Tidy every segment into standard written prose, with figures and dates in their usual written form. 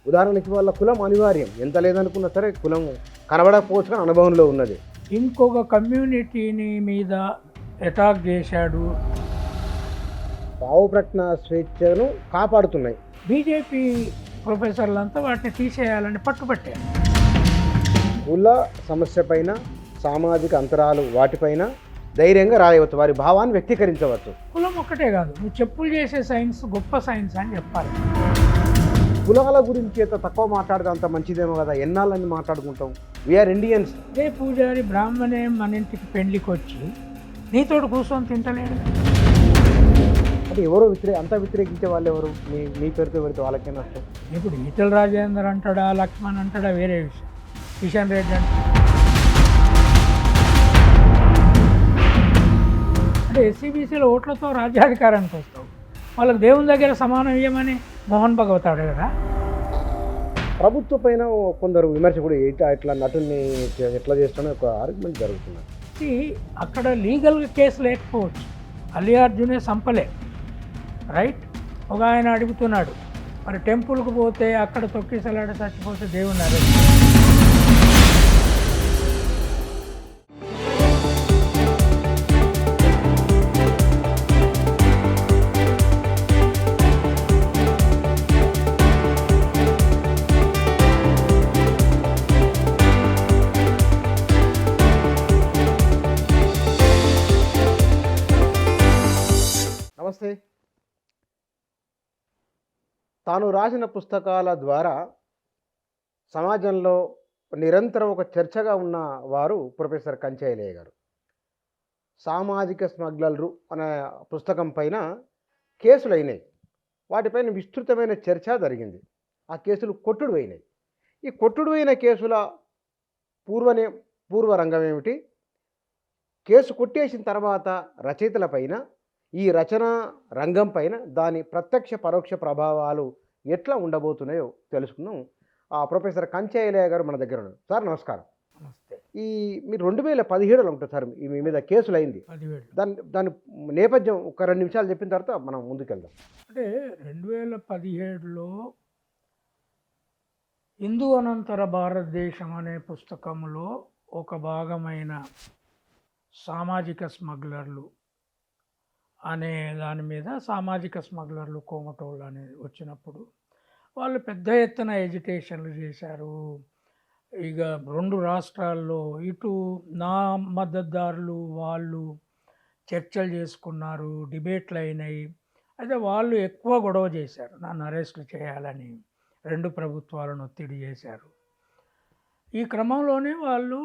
ఉదాహరణకి వాళ్ళ కులం అనివార్యం, ఎంత లేదనుకున్నా సరే కులం కనబడకపోవచ్చు కానీ అనుభవంలో ఉన్నది. ఇంకొక కమ్యూనిటీని మీద అటాక్ చేశాడు. భావ ప్రకటన స్వేచ్ఛను కాపాడుతున్నాయి. బీజేపీ ప్రొఫెసర్లంతా వాటిని తీసేయాలని పట్టుబట్టారు. కుల సమస్య పైన, సామాజిక అంతరాలు వాటిపైన ధైర్యంగా రాయవచ్చు, వారి భావాన్ని వ్యక్తీకరించవచ్చు. కులం ఒక్కటే కాదు, నువ్వు చెప్పులు చేసే సైన్స్ గొప్ప సైన్స్ అని చెప్పాలి. కులాల గురించి ఎంత తక్కువ మాట్లాడితే అంత మంచిదేమో కదా, ఎన్నాళ్ళని మాట్లాడుకుంటాం. We are Indians. అదే పూజారి బ్రాహ్మణే మన ఇంటికి పెళ్లికి వచ్చి నీతోటి కూర్చొని తింటలేడు. అంటే ఎవరో అంత వ్యతిరేకించే వాళ్ళు ఎవరు? మీ పేరుతో పెడితే వాళ్ళకే నష్టం. ఇప్పుడు ఈటల రాజేందర్ అంటాడా, లక్ష్మణ్ అంటాడా వేరే విషయం. కిషన్ రెడ్డి అంటే ఎస్సీబీసీలో ఓట్లతో రాజ్యాధికారానికి వస్తావు, వాళ్ళకి దేవుని దగ్గర సమానం ఇవ్వమని మోహన్ భగవత్ అడగరా? ప్రభుత్వం పైన కొందరు విమర్శ కూడా ఇట్లా నటుని ఎట్లా చేస్తానో ఒక ఆర్గ్యుమెంట్ జరుగుతుంది. అక్కడ లీగల్గా కేసు లేకపోవచ్చు, అల్లు అర్జునే సంపలే, రైట్? ఒక ఆయన అడుగుతున్నాడు, మరి టెంపుల్కి పోతే అక్కడ తొక్కిసలాడ చచ్చిపోతే దేవుని అరెస్ట్. నమస్తే. తాను రాసిన పుస్తకాల ద్వారా సమాజంలో నిరంతరం ఒక చర్చగా ఉన్న వారు ప్రొఫెసర్ కంచైలయ్య గారు. సామాజిక స్మగ్లర్లు అనే పుస్తకం పైన కేసులు అయినాయి, వాటిపైన విస్తృతమైన చర్చ జరిగింది. ఆ కేసులు కొట్టుడు అయినాయి. ఈ కొట్టుడు అయిన కేసుల పూర్వ రంగం ఏమిటి? కేసు కొట్టేసిన తర్వాత రచయితలపైన, ఈ రచన రంగం పైన దాని ప్రత్యక్ష పరోక్ష ప్రభావాలు ఎట్లా ఉండబోతున్నాయో తెలుసుకుందాం. ప్రొఫెసర్ కంచైలయ్య గారు మన దగ్గర ఉన్నారు. సార్ నమస్కారం. నమస్తే. మీరు 2017లో ఉంటుంది సార్ మీ మీద కేసులు అయింది. దాని నేపథ్యం ఒక 2 నిమిషాలు చెప్పిన తర్వాత మనం ముందుకెళ్దాం. అంటే 2017లో హిందూ అనంతర భారతదేశం అనే పుస్తకంలో ఒక భాగమైన సామాజిక స్మగ్లర్లు అనే దాని మీద, సామాజిక స్మగ్లర్లు కోమటోళ్ళు అనేది వచ్చినప్పుడు వాళ్ళు పెద్ద ఎత్తున ఎజిటేషన్లు చేశారు. ఇక 2 రాష్ట్రాల్లో ఇటు నా మద్దతుదారులు వాళ్ళు చర్చలు చేసుకున్నారు, డిబేట్లు అయినాయి. అయితే వాళ్ళు ఎక్కువ గొడవ చేశారు, నన్ను అరెస్టు చేయాలని 2 ప్రభుత్వాలను ఒత్తిడి చేశారు. ఈ క్రమంలోనే వాళ్ళు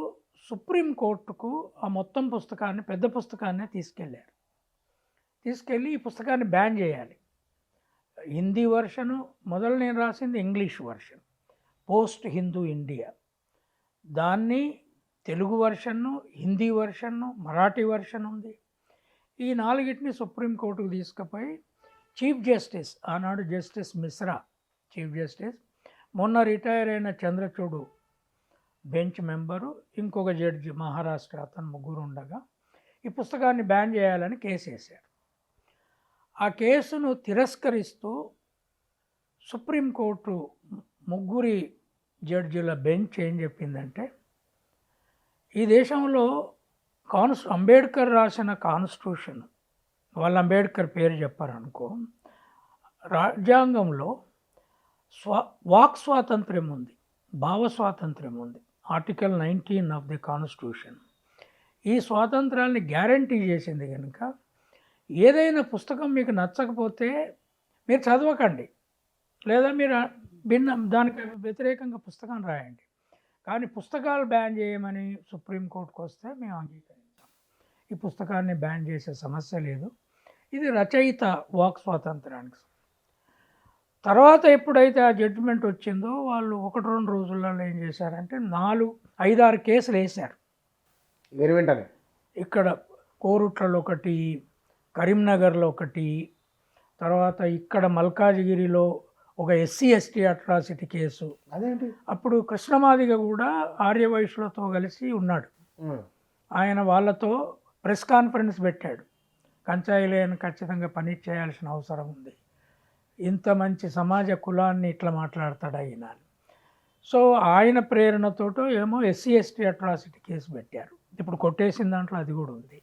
సుప్రీంకోర్టుకు ఆ మొత్తం పుస్తకాన్ని, పెద్ద పుస్తకాన్ని తీసుకెళ్ళి ఈ పుస్తకాన్ని బ్యాన్ చేయాలి. హిందీ వర్షను మొదలు నేను రాసింది English version, post Hindu India. దాన్ని తెలుగు వర్షన్ను, హిందీ వర్షన్ను, మరాఠీ వర్షన్ ఉంది. ఈ 4టిని సుప్రీంకోర్టుకు తీసుకుపోయి చీఫ్ జస్టిస్, ఆనాడు జస్టిస్ మిశ్రా చీఫ్ జస్టిస్, మొన్న రిటైర్ అయిన చంద్రచూడు బెంచ్ మెంబరు, ఇంకొక జడ్జి మహారాష్ట్ర, అతను ముగ్గురు ఉండగా ఈ పుస్తకాన్ని బ్యాన్ చేయాలని కేసు వేశారు. ఆ కేసును తిరస్కరిస్తూ సుప్రీంకోర్టు 3 జడ్జిల బెంచ్ ఏం చెప్పిందంటే, ఈ దేశంలో అంబేద్కర్ రాసిన కాన్స్టిట్యూషన్, వాళ్ళు అంబేద్కర్ పేరు చెప్పారనుకో, రాజ్యాంగంలో వాక్ స్వాతంత్ర్యం ఉంది, భావ స్వాతంత్ర్యం ఉంది. ఆర్టికల్ 19 ఆఫ్ ది కాన్స్టిట్యూషన్ ఈ స్వాతంత్రాన్ని గ్యారంటీ చేసింది. కనుక ఏదైనా పుస్తకం మీకు నచ్చకపోతే మీరు చదవకండి, లేదా మీరు దానికి వ్యతిరేకంగా పుస్తకం రాయండి, కానీ పుస్తకాలు బ్యాన్ చేయమని సుప్రీంకోర్టుకు వస్తే మేము అంగీకరిస్తాం. ఈ పుస్తకాన్ని బ్యాన్ చేసే సమస్య లేదు, ఇది రచయిత వాక్ స్వాతంత్రానికి. తర్వాత ఎప్పుడైతే ఆ జడ్జిమెంట్ వచ్చిందో వాళ్ళు 1-2 రోజులలో ఏం చేశారంటే 5-6 కేసులు వేశారు. ఇక్కడ కోరుట్లలో ఒకటి, కరీంనగర్లో ఒకటి, తర్వాత ఇక్కడ మల్కాజిగిరిలో ఒక SC/ST అట్రాసిటీ కేసు. అదేంటి? అప్పుడు కృష్ణమాదిగ కూడా ఆర్యవైశ్యులతో కలిసి ఉన్నాడు. ఆయన వాళ్ళతో ప్రెస్ కాన్ఫరెన్స్ పెట్టాడు, కంచైలయ్యను ఖచ్చితంగా పని చేయాల్సిన అవసరం ఉంది, ఇంత మంచి సమాజ కులాన్ని ఇట్లా మాట్లాడతాడా ఈయన అని. సో ఆయన ప్రేరణతోటో ఏమో ఎస్సీ ఎస్టీ అట్రాసిటీ కేసు పెట్టారు. ఇప్పుడు కొట్టేసిన దాంట్లో అది కూడా ఉంది.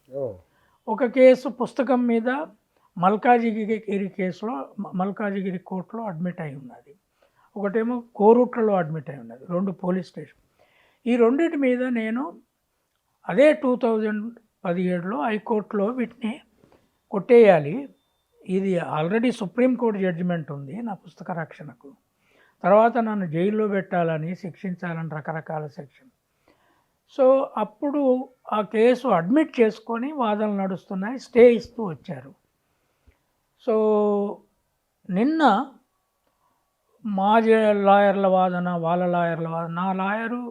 ఒక కేసు పుస్తకం మీద మల్కాజిగిరి కేసులో మల్కాజిగిరి కోర్టులో అడ్మిట్ అయి ఉన్నది, ఒకటేమో కోరుట్లలో అడ్మిట్ అయి ఉన్నది, 2 పోలీస్ స్టేషన్. ఈ రెండింటి మీద నేను అదే 2017లో హైకోర్టులో వీటిని కొట్టేయాలి, ఇది ఆల్రెడీ సుప్రీంకోర్టు జడ్జిమెంట్ ఉంది నా పుస్తక రక్షణకు, తర్వాత నన్ను జైల్లో పెట్టాలని శిక్షించాలని రకరకాల సెక్షన్. సో అప్పుడు ఆ కేసు అడ్మిట్ చేసుకొని వాదనలు నడుస్తున్నాయి, స్టే ఇస్తూ వచ్చారు. సో నిన్న మా లాయర్ల వాదన, వాళ్ళ లాయర్ల వాదన, నా లాయరు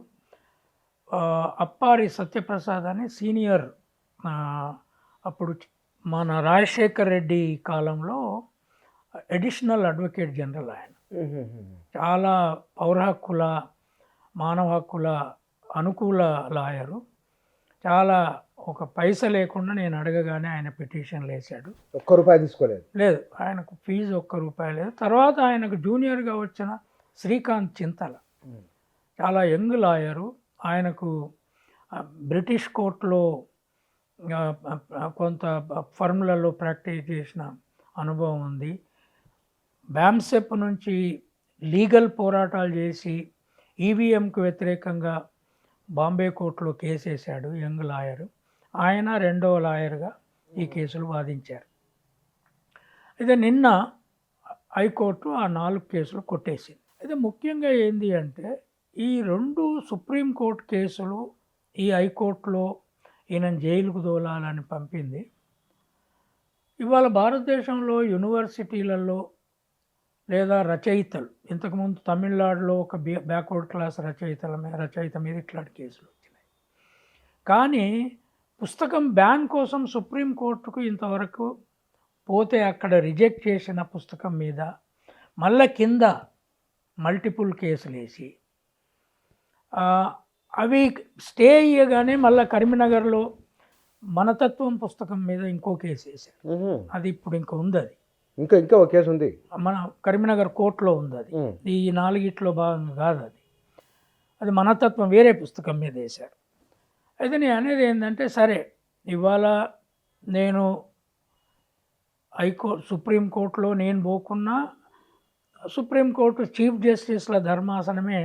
అప్పారి సత్యప్రసాద్ అని సీనియర్, అప్పుడు మన రాజశేఖర్ రెడ్డి కాలంలో అడిషనల్ అడ్వకేట్ జనరల్ ఆయన, చాలా పౌర హక్కుల మానవ హక్కుల అనుకూల లాయరు. చాలా ఒక పైసా లేకుండా నేను అడగగానే ఆయన పిటిషన్లు వేశాడు. ₹1 తీసుకోలేదు. లేదు, ఆయనకు ఫీజు ₹1 లేదు. తర్వాత ఆయనకు జూనియర్గా వచ్చిన శ్రీకాంత్ చింతల, చాలా యంగ్ లాయరు, ఆయనకు బ్రిటిష్ కోర్టులో కొంత ఫర్ములలో ప్రాక్టీస్ చేసిన అనుభవం ఉంది. బ్యామ్సెప్ నుంచి లీగల్ పోరాటాలు చేసి ఈవీఎంకు వ్యతిరేకంగా బాంబే కోర్టులో కేసు వేశాడు యంగ్ లాయరు. ఆయన 2వ లాయర్గా ఈ కేసులు వాదించారు. అయితే నిన్న హైకోర్టు ఆ 4 కేసులు కొట్టేసింది. అయితే ముఖ్యంగా ఏంది అంటే ఈ 2 సుప్రీంకోర్టు కేసులు ఈ హైకోర్టులో ఈయనను జైలుకు దోలాలని పంపింది. ఇవాళ భారతదేశంలో యూనివర్సిటీలలో లేదా రచయితలు, ఇంతకుముందు తమిళనాడులో ఒక బ్యాక్వర్డ్ క్లాస్ రచయిత మీద ఇట్లాంటి కేసులు వచ్చినాయి. కానీ పుస్తకం బ్యాన్ కోసం సుప్రీంకోర్టుకు ఇంతవరకు పోతే అక్కడ రిజెక్ట్ చేసిన పుస్తకం మీద మళ్ళా కింద మల్టిపుల్ కేసులు వేసి అవి స్టే అయ్యగానే మళ్ళీ కరీంనగర్లో మనతత్వం పుస్తకం మీద ఇంకో కేసు వేశారు. అది ఇప్పుడు ఇంకా ఉంది, అది ఇంకా ఒక కేసు ఉంది, మన కరీంనగర్ కోర్టులో ఉంది. అది ఈ 4 భాగంగా కాదు, అది మనతత్వం వేరే పుస్తకం మీద వేశారు. అయితే నేను అనేది ఏంటంటే, సరే ఇవాళ నేను సుప్రీంకోర్టులో నేను పోకున్నా సుప్రీంకోర్టు చీఫ్ జస్టిస్ల ధర్మాసనమే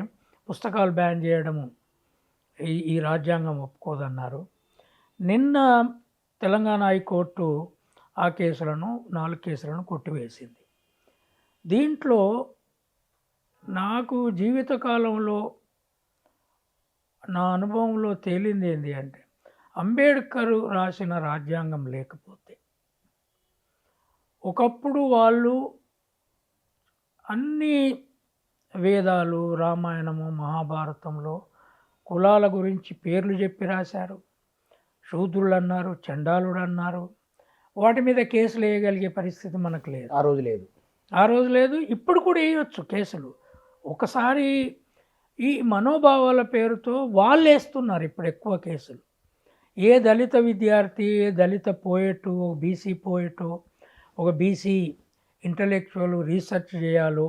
పుస్తకాలు బ్యాన్ చేయడము ఈ రాజ్యాంగం ఒప్పుకోదన్నారు. నిన్న తెలంగాణ హైకోర్టు ఆ కేసులను 4 కేసులను కొట్టివేసింది. దీంట్లో నాకు జీవితకాలంలో నా అనుభవంలో తేలింది ఏంటి అంటే, అంబేద్కర్ రాసిన రాజ్యాంగం లేకపోతే ఒకప్పుడు వాళ్ళు అన్ని వేదాలు, రామాయణము, మహాభారతంలో కులాల గురించి పేర్లు చెప్పి రాశారు. శూద్రులు అన్నారు, చండాలుడు అన్నారు. వాటి మీద కేసులు వేయగలిగే పరిస్థితి మనకు లేదు, ఆ రోజు లేదు. ఇప్పుడు కూడా వేయవచ్చు కేసులు. ఒకసారి ఈ మనోభావాల పేరుతో వాళ్ళు వేస్తున్నారు ఇప్పుడు ఎక్కువ కేసులు. ఏ దళిత విద్యార్థి, ఏ దళిత పోయెటు, బీసీ పోయెటు, ఒక బీసీ ఇంటలెక్చువల్ రీసెర్చ్ చేయాలో,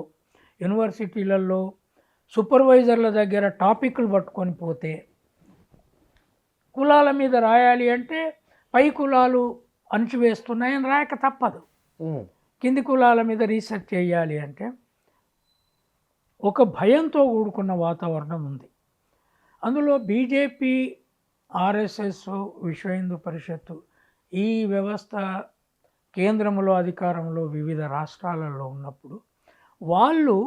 యూనివర్సిటీలలో సూపర్వైజర్ల దగ్గర టాపిక్లు పట్టుకొని పోతే కులాల మీద రాయాలి అంటే పై కులాలు అణచివేస్తున్నాయని రాయక తప్పదు. కింది కులాల మీద రీసెర్చ్ చేయాలి అంటే ఒక భయంతో కూడుకున్న వాతావరణం ఉంది. అందులో బీజేపీ, ఆర్ఎస్ఎస్, విశ్వ హిందూ పరిషత్తు ఈ వ్యవస్థ కేంద్రంలో అధికారంలో వివిధ రాష్ట్రాలలో ఉన్నప్పుడు వాళ్ళు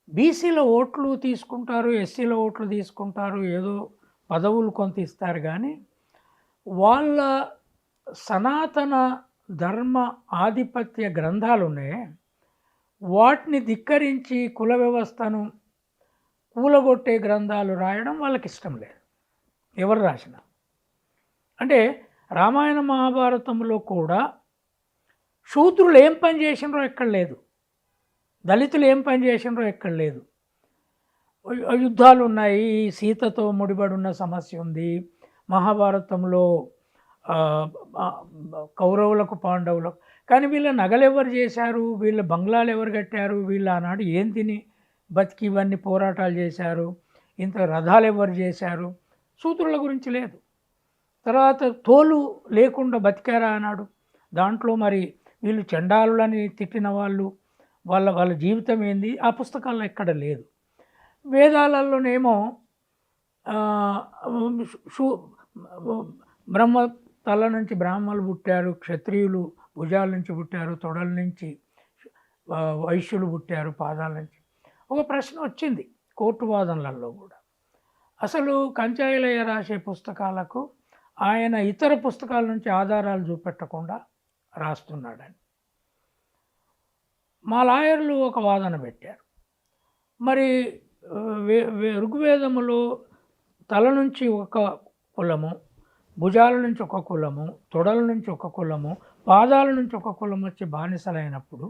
బీసీల ఓట్లు తీసుకుంటారు, ఎస్సీల ఓట్లు తీసుకుంటారు, ఏదో పదవులు కొంత ఇస్తారు. కానీ వాళ్ళ సనాతన ధర్మ ఆధిపత్య గ్రంథాలు ఉన్నాయి, వాటిని ధిక్కరించి కుల వ్యవస్థను కూలగొట్టే గ్రంథాలు రాయడం వాళ్ళకి ఇష్టం లేదు, ఎవరు రాసినా. అంటే రామాయణ మహాభారతంలో కూడా శూద్రులు ఏం పని చేసినారో ఎక్కడ లేదు, దళితులు ఏం పని చేసినారో ఎక్కడ లేదు. యుద్ధాలు ఉన్నాయి, సీతతో ముడిపడి ఉన్న సమస్య ఉంది. మహాభారతంలో కౌరవులకు, పాండవులకు, కానీ వీళ్ళ నగలు ఎవరు చేశారు, వీళ్ళ బంగ్లాలు ఎవరు కట్టారు, వీళ్ళు ఆనాడు ఏం తిని బతికి ఇవన్నీ పోరాటాలు చేశారు, ఇంత రథాలు ఎవరు చేశారు, సూత్రుల గురించి లేదు. తర్వాత తోలు లేకుండా బతికారా అన్నాడు. దాంట్లో మరి వీళ్ళు చండాలులని తిట్టిన వాళ్ళు వాళ్ళ వాళ్ళ జీవితం ఏంది ఆ పుస్తకాల్లో ఎక్కడ లేదు. వేదాలలోనేమో బ్రహ్మ తల నుంచి బ్రాహ్మణులు పుట్టారు, క్షత్రియులు భుజాల నుంచి పుట్టారు, తొడల నుంచి వైశ్యులు పుట్టారు, పాదాల నుంచి. ఒక ప్రశ్న వచ్చింది కోర్టు వాదనలలో కూడా, అసలు కంచాయిలయ్య రాసే పుస్తకాలకు ఆయన ఇతర పుస్తకాల నుంచి ఆధారాలు చూపెట్టకుండా రాస్తున్నాడని. మా లాయర్లు ఒక వాదన పెట్టారు. మరి ఋగ్వేదములో తల నుంచి ఒక కులము, భుజాల నుంచి ఒక కులము, తొడల నుంచి ఒక కులము, పాదాల నుంచి ఒక కులం వచ్చి బానిసలైనప్పుడు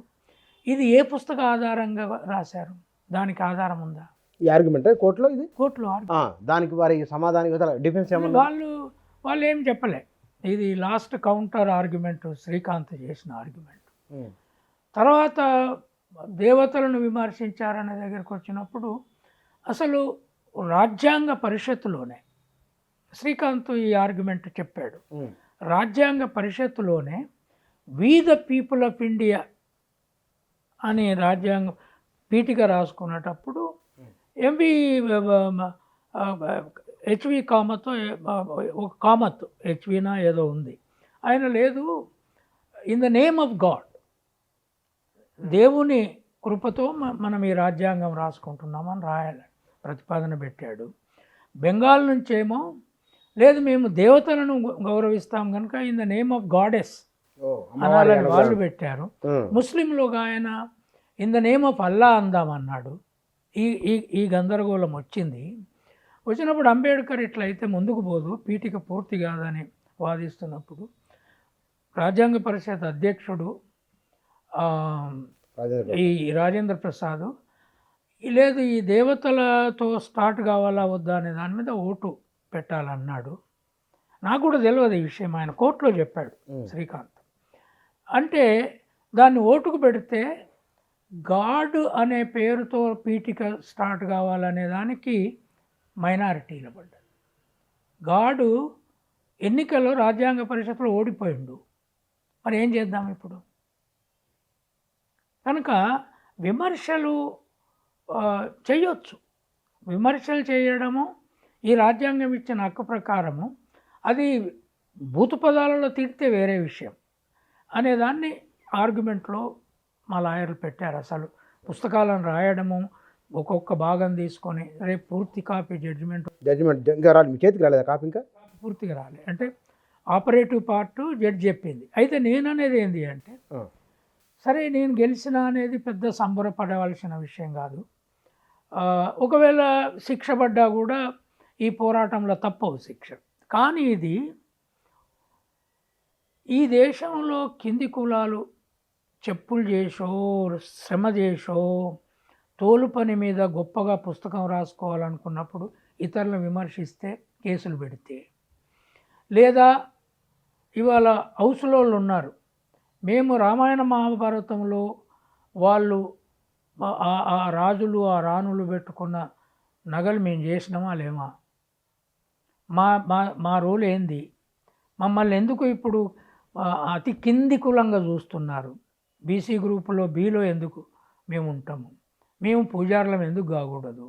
ఇది ఏ పుస్తక ఆధారంగా రాశారు? దానికి ఆధారం ఉందా? ఈ ఆర్గ్యుమెంట్ కోర్టులో ఇది కోర్టులో దానికి వారి సమాధానం డిఫెన్స్ వాళ్ళు ఏం చెప్పలే. ఇది లాస్ట్ కౌంటర్ ఆర్గ్యుమెంట్ శ్రీకాంత్ చేసిన ఆర్గ్యుమెంట్. తర్వాత దేవతలను విమర్శించారనే దగ్గరికి వచ్చినప్పుడు అసలు రాజ్యాంగ పరిషత్తులోనే శ్రీకాంత్ ఈ ఆర్గ్యుమెంట్ చెప్పాడు. రాజ్యాంగ పరిషత్తులోనే we the people of India అని రాజ్యాంగ పీఠిక రాసుకునేటప్పుడు హెచ్వి కామత్తో ఒక కామత్ హెచ్వినా ఏదో ఉంది, ఆయన లేదు in the name of God, దేవుని కృపతో మనం ఈ రాజ్యాంగం రాసుకుంటున్నామని రాయాలని ప్రతిపాదన పెట్టాడు. బెంగాల్ నుంచేమో లేదు మేము దేవతలను గౌరవిస్తాం కనుక in the name of goddess అనాలని వాళ్ళు పెట్టారు. ముస్లింలో ఆయన in the name of Allah అందామన్నాడు. ఈ గందరగోళం వచ్చినప్పుడు అంబేద్కర్ ఇట్లయితే ముందుకు పోదు, పీఠిక పూర్తి కాదని వాదిస్తున్నప్పుడు రాజ్యాంగ పరిషత్ అధ్యక్షుడు ఈ రాజేంద్ర ప్రసాద్ లేదు ఈ దేవతలతో స్టార్ట్ కావాలా వద్దా అనే దాని మీద ఓటు పెట్టాలన్నాడు. నాకు కూడా తెలియదు ఈ విషయం, ఆయన కోర్టులో చెప్పాడు శ్రీకాంత్. అంటే దాన్ని ఓటుకు పెడితే గాడ్ అనే పేరుతో పీఠిక స్టార్ట్ కావాలనే దానికి మైనారిటీ నిలబడ్డది. గాడు ఎన్నికల్లో రాజ్యాంగ పరిషత్తులో ఓడిపోయిండు, మరి ఏం చేద్దాం ఇప్పుడు? కనుక విమర్శలు చేయొచ్చు, విమర్శలు చేయడము ఈ రాజ్యాంగం ఇచ్చిన హక్కు ప్రకారము, అది భూత పదాలలో తిడితే వేరే విషయం అనేదాన్ని ఆర్గ్యుమెంట్లో మా లాయర్లు పెట్టారు. అసలు పుస్తకాలను రాయడము ఒక్కొక్క భాగం తీసుకొని రేపు పూర్తి కాపీ జడ్జిమెంట్ ఇంకా రాలేదు, మీ చేతికి రాలేదా కాపీ? ఇంకా పూర్తిగా రాలేదు. అంటే ఆపరేటివ్ పార్ట్ జడ్జి చెప్పింది. అయితే నేను అనేది ఏంటి అంటే సరే నేను గెలిచిన అనేది పెద్ద సంబరపడవలసిన విషయం కాదు. ఒకవేళ శిక్ష పడ్డా కూడా ఈ పోరాటంలో తప్పవు శిక్ష. కానీ ఇది ఈ దేశంలో కింది కులాలు చెప్పులు చేసో శ్రమ చేసో తోలు పని మీద గొప్పగా పుస్తకం రాసుకోవాలనుకున్నప్పుడు ఇతరులను విమర్శిస్తే కేసులు పెడితే, లేదా ఇవాళ హౌస్లో ఉన్నారు మేము రామాయణ మహాభారతంలో వాళ్ళు ఆ రాజులు ఆ రాణులు పెట్టుకున్న నగలు మేము చేసినామా లేమా, మా రోల్ ఏంది, మమ్మల్ని ఎందుకు ఇప్పుడు అతి కింది కులంగా చూస్తున్నారు, బీసీ గ్రూపులో బీలో ఎందుకు మేము ఉంటాము, మేము పూజారులం ఎందుకు కాకూడదు,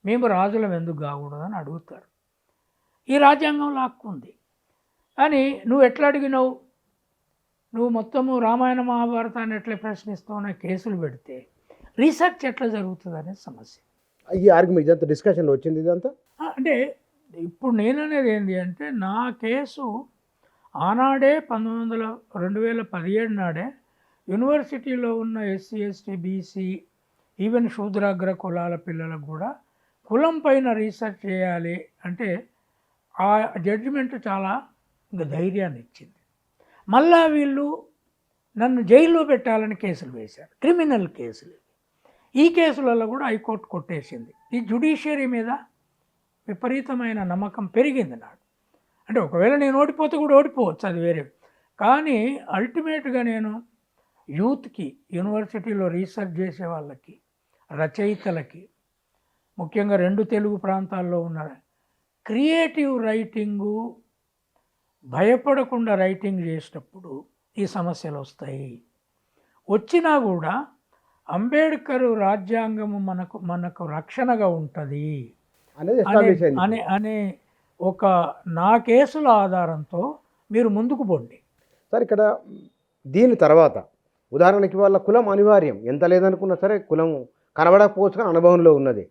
మేము రాజులం ఎందుకు కాకూడదు అని అడుగుతారు. ఈ రాజ్యాంగంలో హక్కు ఉంది. కానీ నువ్వు ఎట్లా అడిగినావు, నువ్వు మొత్తము రామాయణ మహాభారతాన్ని ఎట్లా ప్రశ్నిస్తావు కేసులు పెడితే రీసెర్చ్ ఎట్లా జరుగుతుంది అనేది సమస్య. ఈ ఆర్గ్యుమెంట్ ఇదంతా డిస్కషన్లో వచ్చింది. ఇదంతా అంటే ఇప్పుడు నేననేది ఏంటి అంటే నా కేసు ఆనాడే 2017 నాడే యూనివర్సిటీలో ఉన్న ఎస్సీ ఎస్టీ బీసీ ఈవెన్ శూద్రాగ్ర కులాల పిల్లలకు కూడా కులం పైన రీసెర్చ్ చేయాలి అంటే ఆ జడ్జిమెంట్ చాలా ధైర్యాన్ని ఇచ్చింది. మళ్ళా వీళ్ళు నన్ను జైల్లో పెట్టాలని కేసులు వేశారు, క్రిమినల్ కేసులు. ఈ కేసులలో కూడా హైకోర్టు కొట్టేసింది. ఈ జ్యుడిషియరీ మీద విపరీతమైన నమ్మకం పెరిగింది నాడు. అంటే ఒకవేళ నేను ఓడిపోతే కూడా ఓడిపోవచ్చు, అది వేరే. కానీ అల్టిమేట్గా నేను యూత్కి, యూనివర్సిటీలో రీసెర్చ్ చేసే వాళ్ళకి, రచయితలకి, ముఖ్యంగా 2 తెలుగు ప్రాంతాల్లో ఉన్న క్రియేటివ్ రైటింగు భయపడకుండా రైటింగ్ చేసేటప్పుడు ఈ సమస్యలు వస్తాయి. వచ్చినా కూడా అంబేద్కర్ రాజ్యాంగము మనకు రక్షణగా ఉంటుంది అనేది ఎస్టాబ్లిష్ అయింది. అనే ఒక నా కేసుల ఆధారంతో మీరు ముందుకు పోండి. సార్ ఇక్కడ దీని తర్వాత ఉదాహరణకి వాళ్ళ కులం అనివార్యం, ఎంత లేదనుకున్నా సరే కులం కనబడకపోవచ్చు కానీ అనుభవంలో ఉన్నది.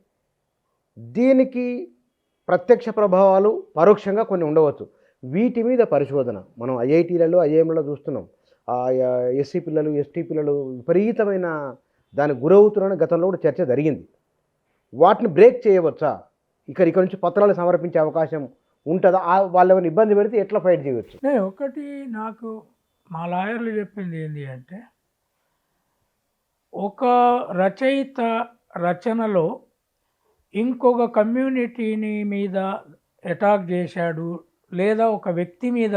దీనికి ప్రత్యక్ష ప్రభావాలు పరోక్షంగా కొన్ని ఉండవచ్చు. వీటి మీద పరిశోధన మనం ఐఐటీలలో, ఐఐఎంలలో చూస్తున్నాం. ఎస్సీ పిల్లలు, ఎస్టీ పిల్లలు విపరీతమైన దానికి గురవుతున్నారని గతంలో కూడా చర్చ జరిగింది. వాటిని బ్రేక్ చేయవచ్చా? ఇక్కడ నుంచి పత్రాలు సమర్పించే అవకాశం ఉంటుందా? వాళ్ళు ఏమైనా ఇబ్బంది పెడితే ఎట్లా ఫైట్ చేయవచ్చు? ఒకటి నాకు మా లాయర్లు చెప్పింది ఏంటి అంటే, ఒక రచయిత రచనలో ఇంకొక కమ్యూనిటీని మీద అటాక్ చేశాడు లేదా ఒక వ్యక్తి మీద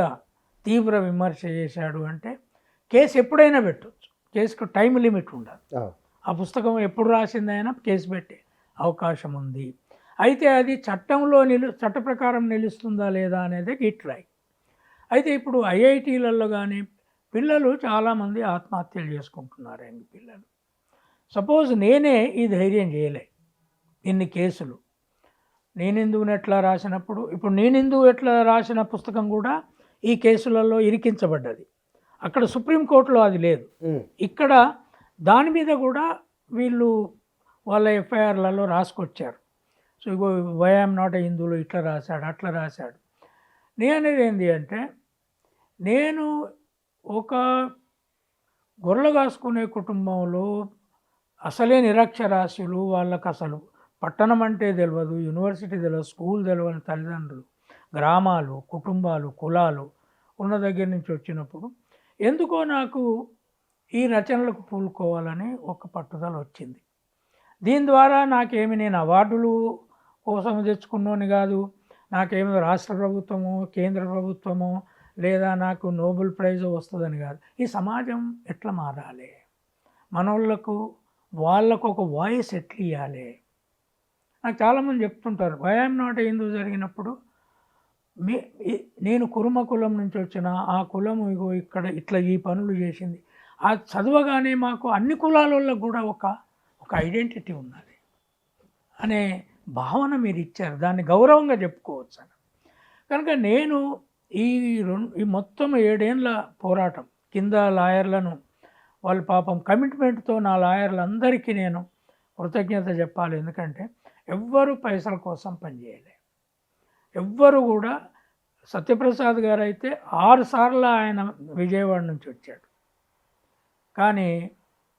తీవ్ర విమర్శ చేశాడు అంటే కేసు ఎప్పుడైనా పెట్టవచ్చు. కేసుకు టైం లిమిట్ ఉండదు. ఆ పుస్తకం ఎప్పుడు రాసిందైనా కేసు పెట్టే అవకాశం ఉంది. అయితే అది చట్ట ప్రకారం నిలుస్తుందా లేదా అనేది గిట్ రైట్. అయితే ఇప్పుడు ఐఐటీలలో కానీ పిల్లలు చాలామంది ఆత్మహత్యలు చేసుకుంటున్నారండి పిల్లలు. సపోజ్ నేనే ఈ ధైర్యం చేయలే ఇన్ని కేసులు నేనెందుకు ఎట్లా రాసినప్పుడు, ఇప్పుడు నేనెందుకు ఎట్లా రాసిన పుస్తకం కూడా ఈ కేసులలో ఇరికించబడ్డది. అక్కడ సుప్రీంకోర్టులో అది లేదు. ఇక్కడ దాని మీద కూడా వీళ్ళు వాళ్ళ ఎఫ్ఐఆర్లలో రాసుకొచ్చారు. సో ఇగో వై యామ్ నాట్ ఏ హిందూలో ఇట్లా రాశాడు, అట్లా రాశాడు. నేనేది ఏంటి అంటే, నేను ఒక గొర్రెలు కాసుకునే కుటుంబంలో అసలే నిరక్షరాస్యులు, వాళ్ళకు అసలు పట్టణం అంటే తెలియదు, యూనివర్సిటీ తెలియదు, స్కూల్ తెలియని తల్లిదండ్రులు, గ్రామాలు, కుటుంబాలు, కులాలు ఉన్న దగ్గర నుంచి వచ్చినప్పుడు ఎందుకో నాకు ఈ రచనలకు పూనుకోవాలని ఒక పట్టుదల వచ్చింది. దీని ద్వారా నాకేమి నేను అవార్డులు కోసం తెచ్చుకున్నోని కాదు, నాకేమో రాష్ట్ర ప్రభుత్వమో కేంద్ర ప్రభుత్వమో లేదా నాకు నోబెల్ ప్రైజ్ వస్తుందని కాదు. ఈ సమాజం ఎట్లా మారాలి, మనోళ్ళకు వాళ్ళకు ఒక వాయిస్ ఎట్లా ఇవ్వాలి. నాకు చాలామంది చెప్తుంటారు why am not a Hindu జరిగినప్పుడు నేను కురుమ కులం నుంచి వచ్చిన ఆ కులం ఇగో ఇక్కడ ఇట్లా ఈ పనులు చేసింది, ఆ చదవగానే మాకు అన్ని కులాలలో కూడా ఒక ఐడెంటిటీ ఉన్నది అనే భావన మీరు ఇచ్చారు, దాన్ని గౌరవంగా చెప్పుకోవచ్చు అని. కనుక నేను ఈ మొత్తం 7 ఏళ్ళ పోరాటం కింద లాయర్లను వాళ్ళు పాపం కమిట్మెంట్తో నా లాయర్లందరికీ నేను కృతజ్ఞత చెప్పాలి. ఎందుకంటే ఎవ్వరూ పైసల కోసం పనిచేయలే. ఎవ్వరు కూడా సత్యప్రసాద్ గారు అయితే 6 సార్లు ఆయన విజయవాడ నుంచి వచ్చాడు, కానీ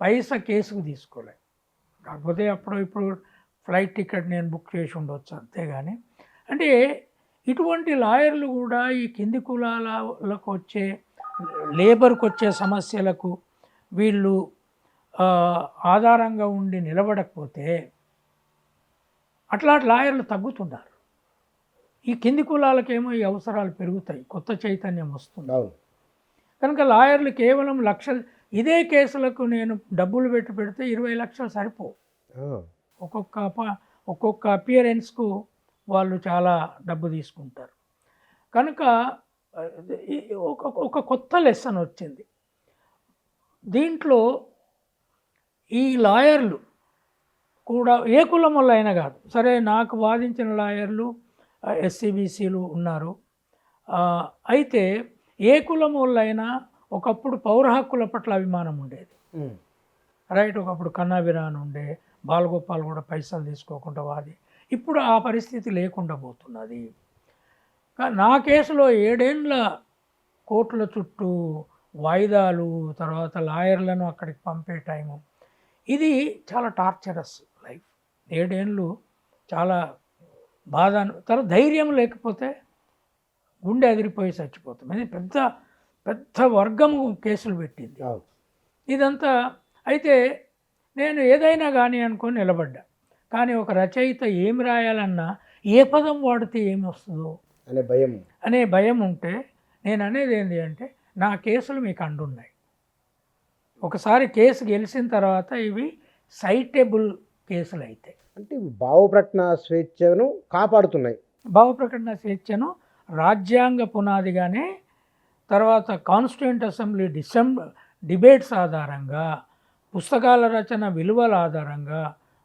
పైసా కేసుకు తీసుకోలే. కాకపోతే ఇప్పుడు ఫ్లైట్ టికెట్ నేను బుక్ చేసి ఉండొచ్చు అంతేగాని. అంటే ఇటువంటి లాయర్లు కూడా ఈ కింది కులాలకు వచ్చే లేబర్కి వచ్చే సమస్యలకు వీళ్ళు ఆధారంగా ఉండి నిలబడకపోతే అట్లా లాయర్లు తగ్గుతున్నారు. ఈ కింది కులాలకేమో ఈ అవసరాలు పెరుగుతాయి, కొత్త చైతన్యం వస్తుంది. కనుక లాయర్లు కేవలం లక్షలు ఇదే కేసులకు నేను డబ్బులు పెడితే 20 లక్షలు సరిపోవు. ఒక్కొక్క అపియరెన్స్కు వాళ్ళు చాలా డబ్బు తీసుకుంటారు. కనుక ఒక కొత్త లెసన్ వచ్చింది దీంట్లో. ఈ లాయర్లు కూడా ఏ కులం వల్ల అయినా కాదు, సరే నాకు వాదించిన లాయర్లు ఎస్సీబీసీలు ఉన్నారు. అయితే ఏ కులం వాళ్ళైనా ఒకప్పుడు పౌర హక్కుల పట్ల అభిమానం ఉండేది, రైట్. ఒకప్పుడు కన్నాభిరాన్ ఉండే, బాలగోపాల్ కూడా పైసలు తీసుకోకుండా వాది. ఇప్పుడు ఆ పరిస్థితి లేకుండా పోతున్నది. నా కేసులో 7 ఏళ్ళ కోర్టుల చుట్టూ వాయిదాలు, తర్వాత లాయర్లను అక్కడికి పంపే టైము, ఇది చాలా టార్చరస్ లైఫ్. 7 ఏళ్ళు చాలా బాధ. తర్వాత ధైర్యం లేకపోతే గుండె అదిరిపోయి చచ్చిపోతాం. ఇది పెద్ద పెద్ద వర్గము కేసులు పెట్టింది ఇదంతా. అయితే నేను ఏదైనా కానీ అనుకొని నిలబడ్డా. కానీ ఒక రచయిత ఏమి రాయాలన్నా ఏ పదం వాడితే ఏమి వస్తుందో అనే భయం ఉంటే నేను అనేది ఏంటి అంటే నా కేసులు మీకు అండున్నాయి. ఒకసారి కేసు గెలిచిన తర్వాత ఇవి సైటబుల్ కేసులు అవుతాయి. అంటే ఇవి భావప్రకటన స్వేచ్ఛను కాపాడుతున్నాయి. భావప్రకటన స్వేచ్ఛను రాజ్యాంగ పునాదిగానే, తర్వాత కాన్స్టిట్యూంట్ అసెంబ్లీ డిబేట్స్ ఆధారంగా, పుస్తకాల రచన విలువల ఆధారంగా,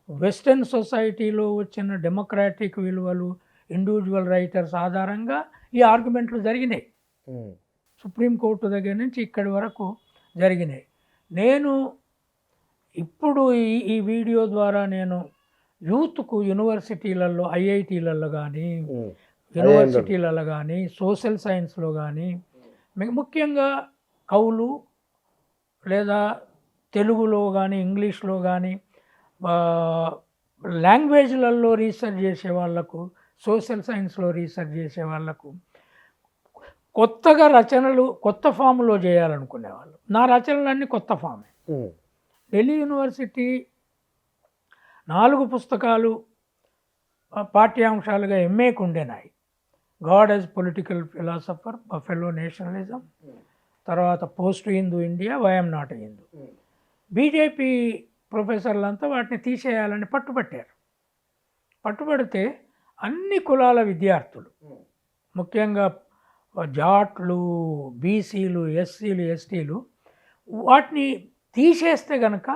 వెస్టర్న్ సొసైటీలో వచ్చిన డెమోక్రాటిక్ విలువలు, ఇండివిజువల్ రైటర్స్ ఆధారంగా ఈ ఆర్గ్యుమెంట్లు జరిగినాయి. సుప్రీంకోర్టు దగ్గర నుంచి ఇక్కడి వరకు జరిగినాయి. నేను ఇప్పుడు ఈ వీడియో ద్వారా నేను యూత్కు యూనివర్సిటీలలో, ఐఐటీలలో కానీ, యూనివర్సిటీలలో కానీ, సోషల్ సైన్స్లో కానీ, ముఖ్యంగా కవులు లేదా తెలుగులో కానీ, ఇంగ్లీష్లో కానీ, లాంగ్వేజ్లలో రీసెర్చ్ చేసే వాళ్ళకు, సోషల్ సైన్స్లో రీసెర్చ్ చేసే వాళ్ళకు, కొత్తగా రచనలు కొత్త ఫామ్లో చేయాలనుకునేవాళ్ళు. నా రచనలన్నీ కొత్త ఫామే. ఢిల్లీ యూనివర్సిటీ 4 పుస్తకాలు పాఠ్యాంశాలుగా ఎంఏకు ఉండేనాయి. God as political philosopher, buffalo nationalism, తర్వాత post Hindu India, why am not Hindu. BJP ప్రొఫెసర్లంతా వాటిని తీసేయాలని పట్టుబట్టారు. పట్టుబడితే అన్ని కులాల విద్యార్థులు, ముఖ్యంగా జాట్లు, బీసీలు, ఎస్సీలు, ఎస్టీలు వాటిని తీసేస్తే కనుక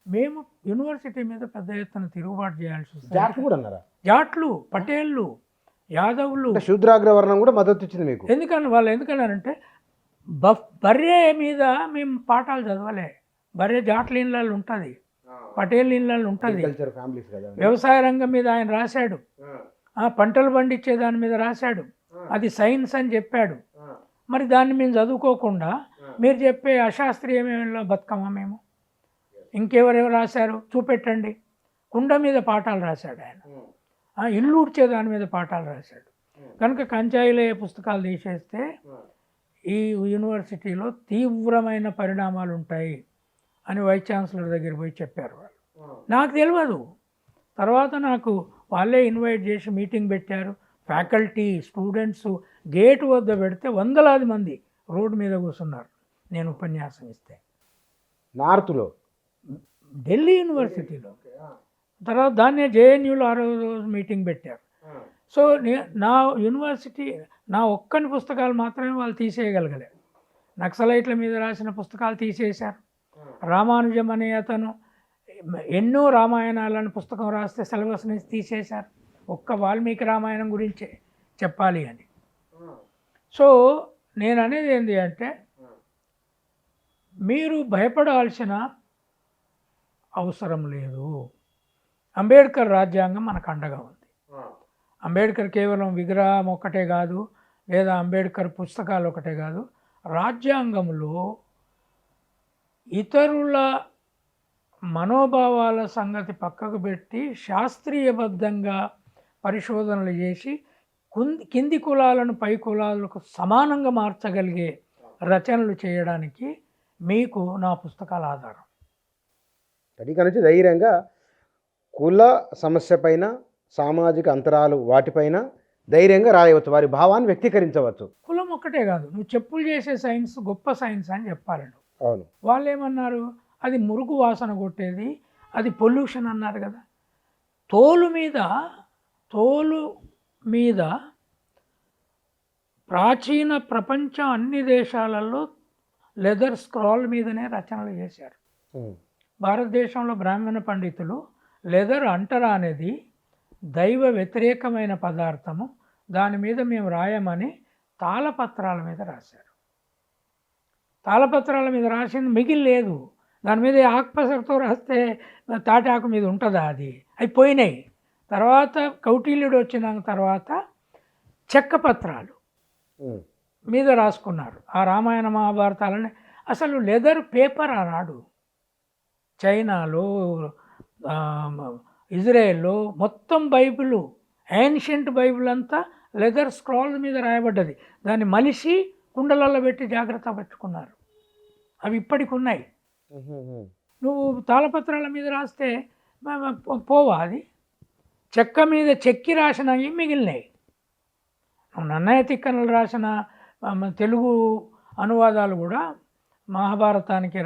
మేము యూనివర్సిటీ మీద పెద్ద ఎత్తున తిరుగుబాటు చేయాల్సి వస్తుంది. జాట్లు, పటేళ్ళు, యాదవులు, శూద్రాగ్రవర్ణం కూడా మద్దతు ఇచ్చింది మీకు. ఎందుకన్నారంటే బర్రె మీద మేము పాఠాలు చదవలే. బర్రె జాట్ల ఇళ్ళల్లో ఉంటుంది, పటేళ్ళ ఇళ్ళల్లో ఉంటుంది. వ్యవసాయ రంగం మీద ఆయన రాశాడు, పంటలు పండించే దాని మీద రాశాడు, అది సైన్స్ అని చెప్పాడు. మరి దాన్ని మేము చదువుకోకుండా మీరు చెప్పే అశాస్త్రీయమేలో బతుకమ్మా మేము? ఇంకెవరెవరు రాశారు చూపెట్టండి. కుండ మీద పాఠాలు రాశాడు ఆయన, ఇల్లు ఉడ్చే దాని మీద పాఠాలు రాశాడు. కనుక కంచాయిలే పుస్తకాలు తీసేస్తే ఈ యూనివర్సిటీలో తీవ్రమైన పరిణామాలు ఉంటాయి అని వైస్ ఛాన్సలర్ దగ్గర పోయి చెప్పారు వాళ్ళు. నాకు తెలియదు. తర్వాత నాకు వాళ్ళే ఇన్వైట్ చేసి మీటింగ్ పెట్టారు. ఫ్యాకల్టీ, స్టూడెంట్స్ గేట్ వద్ద పెడితే వందలాది మంది రోడ్డు మీద కూర్చున్నారు నేను ఉపన్యాసం ఇస్తే. నార్త్లో, ఢిల్లీ యూనివర్సిటీలో. తర్వాత దాన్నే జేఎన్యూలో ఆ రోజు మీటింగ్ పెట్టారు. సో నా యూనివర్సిటీ, నా ఒక్కని పుస్తకాలు మాత్రమే వాళ్ళు తీసేయగలగలేదు. నక్సలైట్ల మీద రాసిన పుస్తకాలు తీసేశారు. రామానుజం అనే అతను ఎన్నో రామాయణాలను పుస్తకం రాస్తే సిలబస్ నుంచి తీసేశారు. ఒక్క వాల్మీకి రామాయణం గురించే చెప్పాలి అని. సో నేను అనేది ఏంటి అంటే, మీరు భయపడాల్సిన అవసరం లేదు. అంబేద్కర్ రాజ్యాంగం మనకు అండగా ఉంది. అంబేద్కర్ కేవలం విగ్రహం ఒకటే కాదు, లేదా అంబేద్కర్ పుస్తకాలు ఒకటే కాదు. రాజ్యాంగంలో ఇతరుల మనోభావాల సంగతి పక్కకు పెట్టి శాస్త్రీయబద్ధంగా పరిశోధనలు చేసి కింది కులాలను పై కులాలకు సమానంగా మార్చగలిగే రచనలు చేయడానికి మీకు నా పుస్తకాల ఆధారం. ఇక నుంచి ధైర్యంగా కుల సమస్య పైన, సామాజిక అంతరాలు వాటిపైన ధైర్యంగా రాయవచ్చు, వారి భావాన్ని వ్యక్తీకరించవచ్చు. కులం ఒక్కటే కాదు, నువ్వు చెప్పులు చేసే సైన్స్ గొప్ప సైన్స్ అని చెప్పాలి. అవును, వాళ్ళు ఏమన్నారు, అది మురుగు వాసన కొట్టేది, అది పొల్యూషన్ అన్నారు కదా. తోలు మీద ప్రాచీన ప్రపంచం అన్ని దేశాలలో లెదర్ స్క్రాల్ మీదనే రచనలు చేశారు. భారతదేశంలో బ్రాహ్మణ పండితులు లెదర్ అంటరా అనేది దైవ వ్యతిరేకమైన పదార్థము, దాని మీద మేము రాయమని తాళపత్రాల మీద రాశారు. తాళపత్రాల మీద రాసింది మిగిలిలేదు. దాని మీద ఆకుపసరతో రాస్తే తాటి ఆకు మీద ఉంటుందా? అది పోయినాయి. తర్వాత కౌటిల్యుడు వచ్చిన తర్వాత చెక్క పత్రాలు మీద రాసుకున్నారు ఆ రామాయణ మహాభారతాలని. అసలు లెదర్ పేపర్ ఆనాడు చైనాలో, ఇజ్రాయెల్లో మొత్తం బైబిల్, ఏన్షియంట్ బైబిల్ అంతా లెదర్ స్క్రాల్ మీద రాయబడ్డది. దాన్ని మలిసి కుండలలో పెట్టి జాగ్రత్త పెట్టుకున్నారు. అవి ఇప్పటికి ఉన్నాయి. నువ్వు తాళపత్రాల మీద రాస్తే పోవా? అది చెక్క మీద చెక్కి రాసినవి మిగిలినాయి. నన్నయ్య తిక్కనలు రాసిన తెలుగు అనువాదాలు కూడా మహాభారతానికి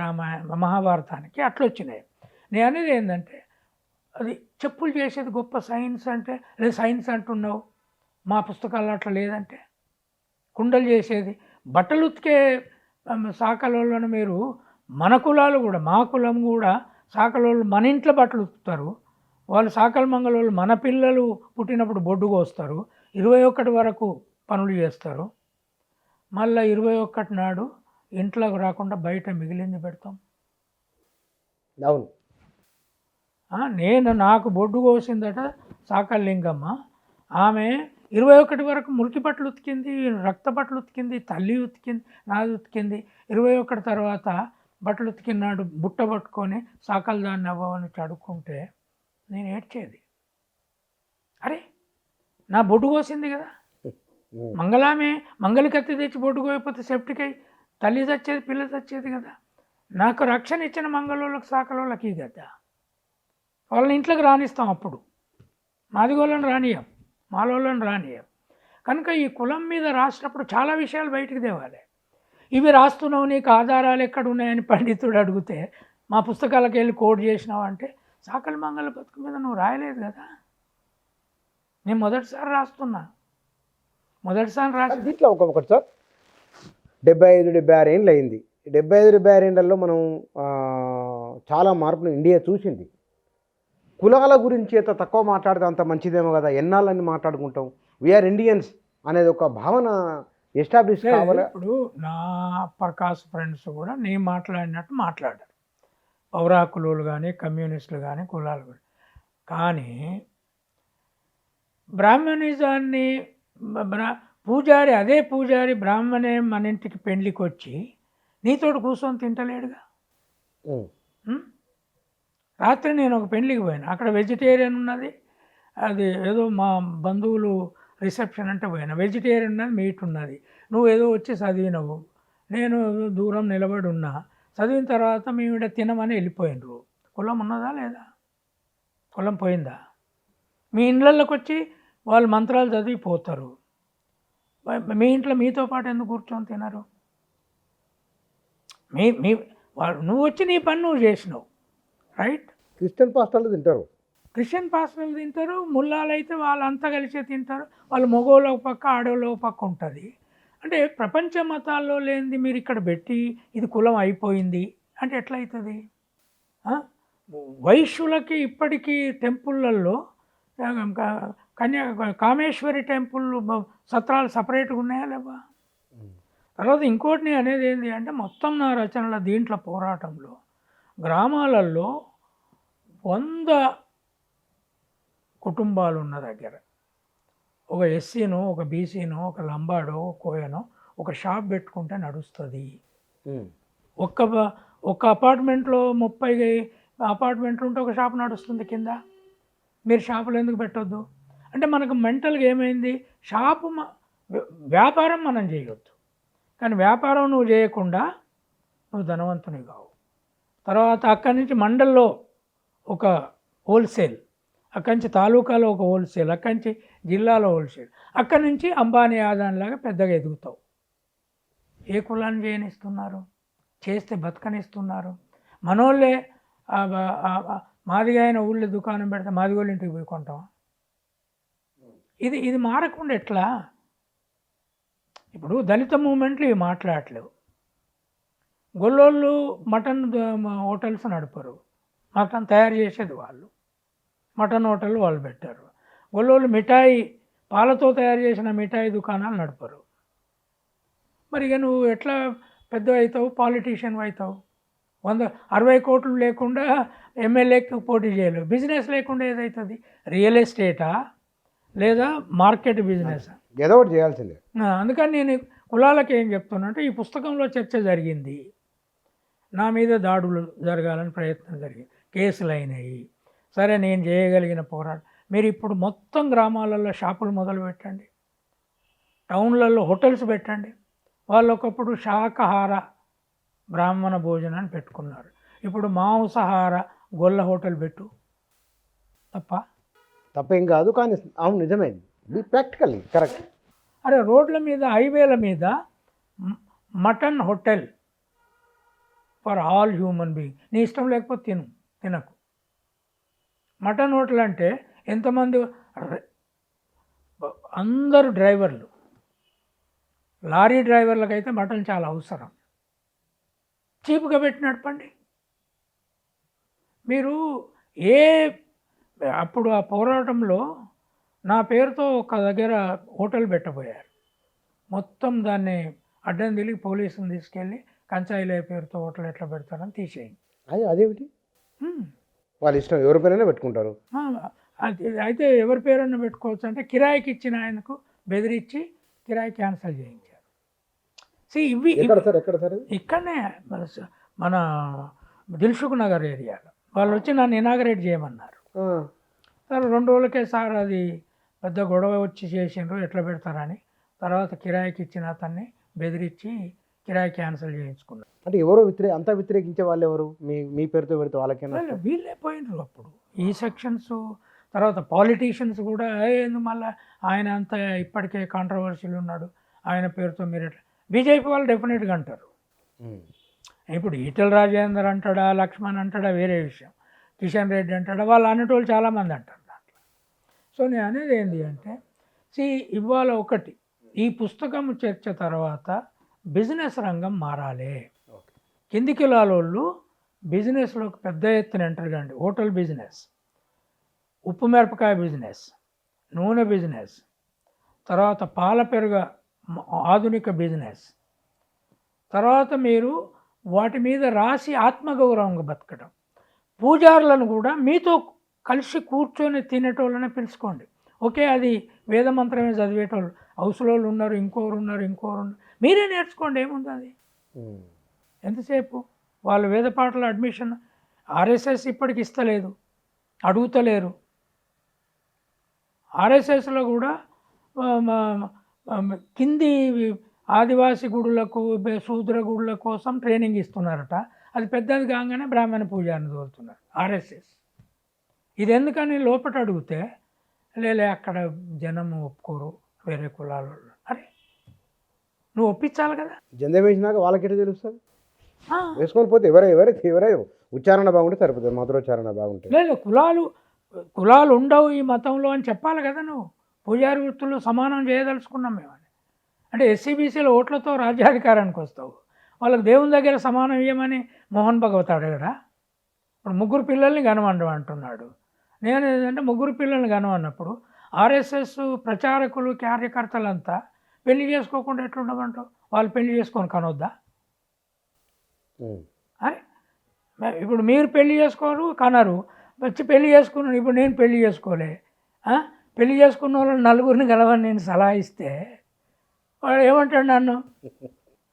మహాభారతానికి అట్లా వచ్చినాయి. నేను అనేది ఏంటంటే అది చెప్పులు చేసేది గొప్ప సైన్స్ అంటే, లేదా సైన్స్ అంటున్నావు మా పుస్తకాల్లో అట్లా లేదంటే, కుండలు చేసేది బట్టలు ఉతికే సాకలోళ్ళను మీరు, మన కులాలు కూడా, మా కులం కూడా సాకలోళ్ళు మన ఇంట్లో బట్టలు ఉతుకుతారు, వాళ్ళు సాకల మంగళోళ్ళు మన పిల్లలు పుట్టినప్పుడు బొడ్డు కోస్తారు, 21 వరకు పనులు చేస్తారు, మళ్ళీ 21 నాడు ఇంట్లోకి రాకుండా బయట మిగిలింది పెడతాం. అవును. నేను నాకు బొడ్డు కోసిందట సాకల లింగమ్మ, ఆమె 21 వరకు మురికి బట్టలు ఉతికింది, రక్త బట్టలు ఉతికింది, తల్లి ఉతికింది, నాది ఉతికింది. 21 తర్వాత బట్టలు ఉతికినాడు బుట్ట పట్టుకొని సాకలు దాన్ని అవ్వని చడుక్కుంటే నేను ఏడ్చేది. అరే నా బొడ్డు కోసింది కదా, మంగళామే మంగళ కత్తి తెచ్చి బొడ్డు కోయకపోతే సెప్టిక్ అయ్యి తల్లి చచ్చేది, పిల్ల చచ్చేది కదా. నాకు రక్షణ ఇచ్చిన మంగళోళ్ళకి సాకలోళ్ళకి ఈ కదా, వాళ్ళని ఇంట్లోకి రానిస్తాం. అప్పుడు మాదిగోళ్ళని రానియం, మాలోళ్ళని రానియం. కనుక ఈ కులం మీద రాసినప్పుడు చాలా విషయాలు బయటికి తేవాలి. ఇవి రాస్తున్నావు, నీకు ఆధారాలు ఎక్కడ ఉన్నాయని పండితుడు అడిగితే మా పుస్తకాలకు వెళ్ళి కోడ్ చేసినావు అంటే, సాకల మంగళ బతుకు మీద నువ్వు రాయలేదు కదా, నేను మొదటిసారి రాస్తున్నా, మొదటిసారి రాసి. దీంట్లో ఒకటి సార్ 75-76 ఏళ్ళు అయింది. 75-76 ఏళ్ళల్లో మనం చాలా మార్పులు ఇండియా చూసింది. కులాల గురించి ఎంత తక్కువ మాట్లాడితే అంత మంచిదేమో కదా, ఎన్నాళ్ళని మాట్లాడుకుంటాం, వీఆర్ ఇండియన్స్ అనేది ఒక భావన ఎస్టాబ్లిష్ కావాలి. ఇప్పుడు నా ప్రకాశ్ ఫ్రెండ్స్ కూడా నేను మాట్లాడినట్టు మాట్లాడారు, పౌరాకులు కానీ కమ్యూనిస్టులు కానీ కులాలు కానీ. కానీ బ్రాహ్మణిజాన్ని పూజారి, అదే పూజారి బ్రాహ్మణే మన ఇంటికి పెళ్లికి వచ్చి నీతోటి కూర్చొని తింటలేడుగా. రాత్రి నేను ఒక పెళ్లికి పోయాను, అక్కడ వెజిటేరియన్ ఉన్నది, అది ఏదో మా బంధువులు రిసెప్షన్ అంటే పోయినా, వెజిటేరియన్ ఉన్నది, మీట్ ఉన్నది. నువ్వు ఏదో వచ్చి చదివినవు, నేను దూరం నిలబడి ఉన్నా. చదివిన తర్వాత మేము ఇక్కడ తినమని వెళ్ళిపోయినరు. కులం ఉన్నదా లేదా? కులం పోయిందా? మీ ఇండ్లలోకి వచ్చి వాళ్ళు మంత్రాలు చదివి పోతారు, మీ ఇంట్లో మీతో పాటు ఎందుకు కూర్చొని తినరు? మీ వాళ్ళు, నువ్వు వచ్చి నీ పని నువ్వు చేసినావు, రైట్. క్రిస్టియన్ పాస్టర్లు తింటారు, క్రిస్టియన్ పాస్టర్లు తింటారు, ముల్లాలు అయితే వాళ్ళంతా కలిసే తింటారు. వాళ్ళు మగవాళ్ళు ఒక పక్క, ఆడవాళ్ళు ఒక పక్క ఉంటుంది. అంటే ప్రపంచ మతాల్లో లేనిది మీరు ఇక్కడ పెట్టి ఇది కులం అయిపోయింది అంటే ఎట్లయితుంది? వైశ్యులకి ఇప్పటికీ టెంపుళ్ళల్లో కామేశ్వరి టెంపుల్ సత్రాలు సపరేట్గా ఉన్నాయా లేవా? తర్వాత ఇంకోటి నేను అనేది ఏంటి అంటే, మొత్తం నా రచనల దీంట్లో పోరాటంలో గ్రామాలలో 100 కుటుంబాలు ఉన్న దగ్గర ఒక ఎస్సీనో, ఒక బీసీనో, ఒక లంబాడో, కోయనో ఒక షాప్ పెట్టుకుంటే నడుస్తుంది. ఒక్క అపార్ట్మెంట్లో 30 అపార్ట్మెంట్లు ఉంటే ఒక షాప్ నడుస్తుంది కింద. మీరు షాపులు ఎందుకు పెట్టొద్దు? అంటే మనకు మెంటల్గా ఏమైంది, షాపు వ్యాపారం మనం చేయొద్దు, కానీ వ్యాపారం నువ్వు చేయకుండా నువ్వు ధనవంతుని కావు. తర్వాత అక్కడి నుంచి మండల్లో ఒక హోల్సేల్, అక్కడి నుంచి తాలూకాలో ఒక హోల్సేల్, అక్కడి నుంచి జిల్లాలో హోల్సేల్, అక్కడి నుంచి అంబానీ ఆదానిలాగా పెద్దగా ఎదుగుతావు. ఏ కులాన్ని చేయనిస్తున్నారు? చేస్తే బతకనిస్తున్నారు. మనోళ్ళే మాదిగా అయిన ఊళ్ళో దుకాణం పెడితే మాదిగోళ్ళ ఇంటికి పోయి కొంటాం. ఇది మారకుండా ఎట్లా? ఇప్పుడు దళిత మూమెంట్లు ఇవి మాట్లాడలేవు. గొల్లోళ్ళు మటన్ హోటల్స్ నడపరు, మటన్ తయారు చేసేది వాళ్ళు, మటన్ హోటల్ వాళ్ళు పెట్టారు. గొల్లోళ్ళు మిఠాయి, పాలతో తయారు చేసిన మిఠాయి దుకాణాలు నడపరు. మరి ఇక నువ్వు ఎట్లా పెద్ద అవుతావు, పాలిటీషియన్ అవుతావు? 160 కోట్లు లేకుండా ఎమ్మెల్యేకి పోటీ చేయలేవు. బిజినెస్ లేకుండా ఏదవుతుంది? రియల్ ఎస్టేటా లేదా మార్కెట్ బిజినెసా? ఏదో ఒకటి చేయాల్సిందే. అందుకని నేను కులాలకు ఏం చెప్తున్నా అంటే, ఈ పుస్తకంలో చర్చ జరిగింది, నా మీద దాడులు జరగాలని ప్రయత్నం జరిగింది, కేసులు అయినాయి. సరే, నేను చేయగలిగిన పోరాటం. మీరు ఇప్పుడు మొత్తం గ్రామాలలో షాపులు మొదలు పెట్టండి, టౌన్లలో హోటల్స్ పెట్టండి. వాళ్ళు ఒకప్పుడు శాకాహార బ్రాహ్మణ భోజనాన్ని పెట్టుకున్నారు, ఇప్పుడు మాంసాహార గొల్ల హోటల్ పెట్టు. తప్పేం కాదు, కానీ అవును నిజమే, ప్రాక్టికల్లీ కరెక్ట్. అరే రోడ్ల మీద, హైవేల మీద mutton hotel for all human being. నీ ఇష్టం లేకపోతే తినకు. మటన్ హోటల్ అంటే ఎంతమంది అందరూ డ్రైవర్లు, లారీ డ్రైవర్లకు అయితే మటన్ చాలా అవసరం. చీప్గా పెట్టి నడపండి. మీరు అప్పుడు ఆ పోరాటంలో నా పేరుతో ఒక దగ్గర హోటల్ పెట్టబోయారు. మొత్తం దాన్ని అడ్డం తిరిగి పోలీసుని తీసుకెళ్ళి కంచాయిలే పేరుతో హోటల్ ఎట్లా పెడతారని తీసేయండి. అదేమిటి? వాళ్ళ ఇష్టం, ఎవరి పేరైనా పెట్టుకుంటారు. అయితే ఎవరి పేరన్నా పెట్టుకోవచ్చు అంటే కిరాయికి ఇచ్చిన ఆయనకు బెదిరించి కిరాయి క్యాన్సిల్ చేయించారు. ఇవి ఇక్కడనే మన దిల్సుఖ్ నగర్ ఏరియాలో వాళ్ళు వచ్చి నన్ను ఇనాగరేట్ చేయమన్నారు. సార్ 2 రోజులకే సార్ అది పెద్ద గొడవ వచ్చి చేసిండ్రు, ఎట్లా పెడతారని. తర్వాత కిరాయికి ఇచ్చిన అతన్ని బెదిరించి కిరాయి క్యాన్సిల్ చేయించుకున్నారు. అంటే ఎవరో అంతా వ్యతిరేకించే వాళ్ళు ఎవరు? మీ పేరుతో పెడితే వాళ్ళకైనా వీళ్ళే పోయినరు. అప్పుడు ఈ సెక్షన్స్ తర్వాత పాలిటీషియన్స్ కూడా మళ్ళీ ఆయన అంత ఇప్పటికే కాంట్రవర్సీలు ఉన్నాడు, ఆయన పేరుతో మీరు ఎట్లా. బీజేపీ వాళ్ళు డెఫినెట్గా అంటారు. ఇప్పుడు ఈటెల రాజేందర్ అంటాడా, లక్ష్మణ్ అంటాడా వేరే విషయం, కిషన్ రెడ్డి అంటాడా, వాళ్ళు అనేటోళ్ళు చాలామంది అంటారు దాంట్లో. సో నేను అనేది ఏంటి అంటే ఇవాళ ఒకటి, ఈ పుస్తకం చర్చ తర్వాత బిజినెస్ రంగం మారాలి. కింది కులాలోళ్ళు బిజినెస్లోకి పెద్ద ఎత్తున ఎంటర్ కండి. హోటల్ బిజినెస్, ఉప్పు మిరపకాయ బిజినెస్, నూనె బిజినెస్, తర్వాత పాల పెరుగ ఆధునిక బిజినెస్, తర్వాత మీరు వాటి మీద రాసి ఆత్మగౌరవంగా బతకడం. పూజారులను కూడా మీతో కలిసి కూర్చొని తినేటోళ్ళనే పిలుచుకోండి. ఓకే, అది వేదమంత్రమే చదివేటోళ్ళు హౌస్లో ఉన్నారు, ఇంకోరు ఉన్నారు. మీరే నేర్చుకోండి, ఏముంది అది. ఎంతసేపు వాళ్ళు వేద పాటల అడ్మిషన్ ఆర్ఎస్ఎస్ ఇప్పటికి ఇస్తలేదు, అడుగుతలేరు. ఆర్ఎస్ఎస్లో కూడా కింది ఆదివాసీ గుడులకు, శూద్ర గుడుల కోసం ట్రైనింగ్ ఇస్తున్నారట. అది పెద్దది కాగానే బ్రాహ్మణ పూజారిని తోలుతున్నారు ఆర్ఎస్ఎస్. ఇది ఎందుకని లోపట అడిగితే లేలే అక్కడ జనం ఒప్పుకోరు, వేరే కులాలు. అరే నువ్వు ఒప్పించాలి కదా. జెండా వేసినాక వాళ్ళకెట తెలుస్తుంది? వేసుకొని పోతే ఎవరైనా ఉచ్చారణ బాగుంటే సరిపోతుంది, మంత్రోచ్చారణ బాగుంటే. లేదు, కులాలు ఉండవు ఈ మతంలో అని చెప్పాలి కదా. నువ్వు పూజారి వృత్తులు సమానం చేయదలుచుకున్నాం మేమని అంటే ఎస్సీబీసీలో ఓట్లతో రాజ్యాధికారానికి వస్తావు, వాళ్ళకి దేవుని దగ్గర సమానం ఇవ్వమని మోహన్ భగవత్ అడగడా? ఇప్పుడు 3 పిల్లల్ని కనమంటాడు. నేను ఏంటంటే 3 పిల్లల్ని కనమన్నప్పుడు ఆర్ఎస్ఎస్ ప్రచారకులు కార్యకర్తలంతా పెళ్లి చేసుకోకుండా ఎట్లుండమంటావు? వాళ్ళు పెళ్లి చేసుకొని కనొద్దా? అరే ఇప్పుడు మీరు పెళ్లి చేసుకోరు, కనరు, వచ్చి పెళ్లి చేసుకున్నాను. ఇప్పుడు నేను పెళ్లి చేసుకోలే, పెళ్లి చేసుకున్న వాళ్ళని 4గురిని కలవని నేను సలహా ఇస్తే వాడు ఏమంటాడు నన్ను?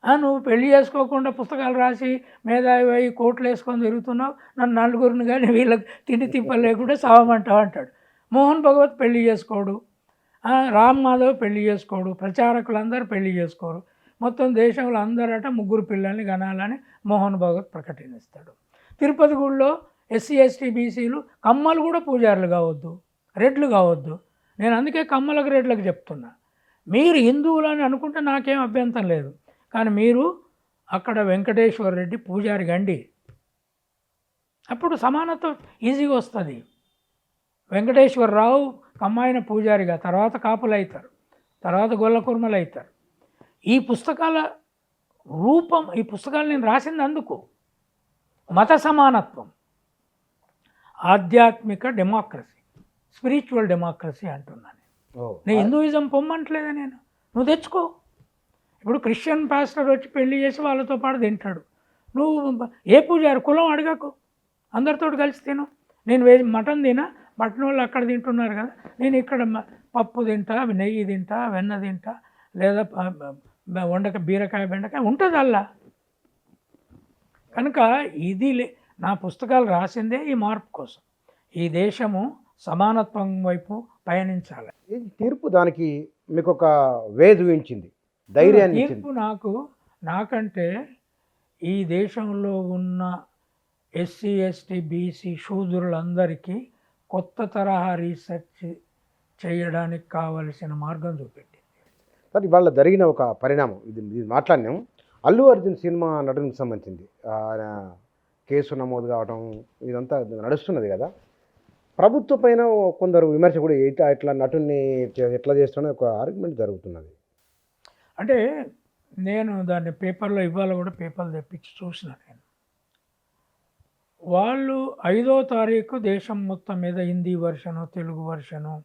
నువ్వు పెళ్లి చేసుకోకుండా పుస్తకాలు రాసి మేధావి కోట్లు వేసుకొని తిరుగుతున్నావు, నన్ను 4గురిని కానీ వీళ్ళకి తిండి తిప్పలు లేకుండా సావమంటావు అంటాడు. మోహన్ భగవత్ పెళ్లి చేసుకోడు, రామ్ మాధవ్ పెళ్లి చేసుకోడు, ప్రచారకులందరూ పెళ్లి చేసుకోరు. మొత్తం దేశంలో అందరట 3 పిల్లల్ని కనాలని మోహన్ భగవత్ ప్రకటనిస్తాడు. తిరుపతి గుడిలో ఎస్సీ ఎస్టీ బీసీలు కమ్మలు కూడా పూజారులు కావద్దు, రెడ్లు కావద్దు. నేను అందుకే కమ్మలకు రెడ్లకు చెప్తున్నా. మీరు హిందువులని అనుకుంటే నాకేం అభ్యంతరం లేదు, కానీ మీరు అక్కడ వెంకటేశ్వర రెడ్డి పూజారి గండి, అప్పుడు సమానత్వం ఈజీగా వస్తుంది. వెంకటేశ్వరరావు కమ్మాయిన పూజారిగా, తర్వాత కాపులు అవుతారు, తర్వాత గొల్ల కుర్మలు అవుతారు. ఈ పుస్తకాల రూపం, ఈ పుస్తకాలు నేను రాసింది అందుకు మత సమానత్వం, ఆధ్యాత్మిక డెమోక్రసీ, స్పిరిచువల్ డెమోక్రసీ అంటున్నాను. నేను హిందూయిజం పొమ్మంటలేదా, నువ్వు తెచ్చుకో. ఇప్పుడు క్రిస్టియన్ పాస్టర్ వచ్చి పెళ్లి చేసి వాళ్ళతో పాటు తింటాడు. నువ్వు ఏ పూజారు కులం అడగకు, అందరితో కలిసి తిను. నేను మటన్ తినా, మటన్ వాళ్ళు అక్కడ తింటున్నారు కదా, నేను ఇక్కడ పప్పు తింటా, నెయ్యి తింటా, వెన్న తింటా, లేదా బీరకాయ బెండకాయ ఉంటుంది అలా. కనుక ఇది నా పుస్తకాలు రాసిందే ఈ మార్పు కోసం. ఈ దేశము సమానత్వం వైపు పయనించాలి. తీర్పు దానికి మీకు ఒక వే చూపించింది, ధైర్యాన్ని ఇచ్చింది. తీర్పు నాకంటే ఈ దేశంలో ఉన్న ఎస్సీ ఎస్టీ బీసీ శూద్రులందరికీ కొత్త తరహా రీసెర్చ్ చేయడానికి కావలసిన మార్గం చూపెట్టింది. సార్ ఇవాళ జరిగిన ఒక పరిణామం ఇది మాట్లాడినాము. అల్లు అర్జున్ సినిమా నటునికి సంబంధించింది. ఆయన కేసు నమోదు కావటం ఇదంతా నడుస్తున్నది కదా! ప్రభుత్వ పైన కొందరు విమర్శ కూడా ఇట్లా నటుడిని ఎట్లా చేస్తున్నది ఒక ఆర్గ్యుమెంట్ జరుగుతున్నది. అంటే నేను దాన్ని పేపర్లో ఇవాళ కూడా పేపర్లు తెప్పించి చూసిన నేను. వాళ్ళు 5వ తారీఖు దేశం మొత్తం మీద హిందీ వర్షను, తెలుగు వర్షను,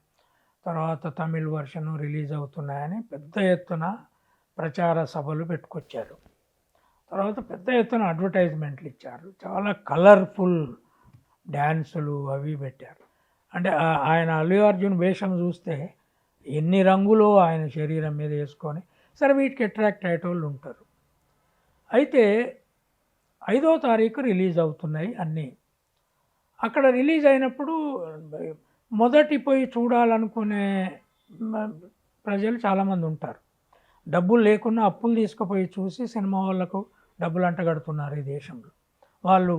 తర్వాత తమిళ్ వర్షను రిలీజ్ అవుతున్నాయని పెద్ద ఎత్తున ప్రచార సభలు పెట్టుకొచ్చారు. తర్వాత పెద్ద ఎత్తున అడ్వర్టైజ్మెంట్లు ఇచ్చారు. చాలా కలర్ఫుల్ డ్యాన్సులు అవి పెట్టారు. అంటే ఆయన అల్లు అర్జున్ వేషం చూస్తే ఎన్ని రంగులు ఆయన శరీరం మీద వేసుకొని, సరే వీటికి అట్రాక్ట్ అయ్యేటోళ్ళు ఉంటారు. అయితే 5వ తారీఖు రిలీజ్ అవుతున్నాయి అన్నీ. అక్కడ రిలీజ్ అయినప్పుడు మొదటి పోయి చూడాలనుకునే ప్రజలు చాలామంది ఉంటారు. డబ్బులు లేకున్నా అప్పులు తీసుకుపోయి చూసి సినిమా వాళ్ళకు డబ్బులు అంటగడుతున్నారు ఈ దేశంలో. వాళ్ళు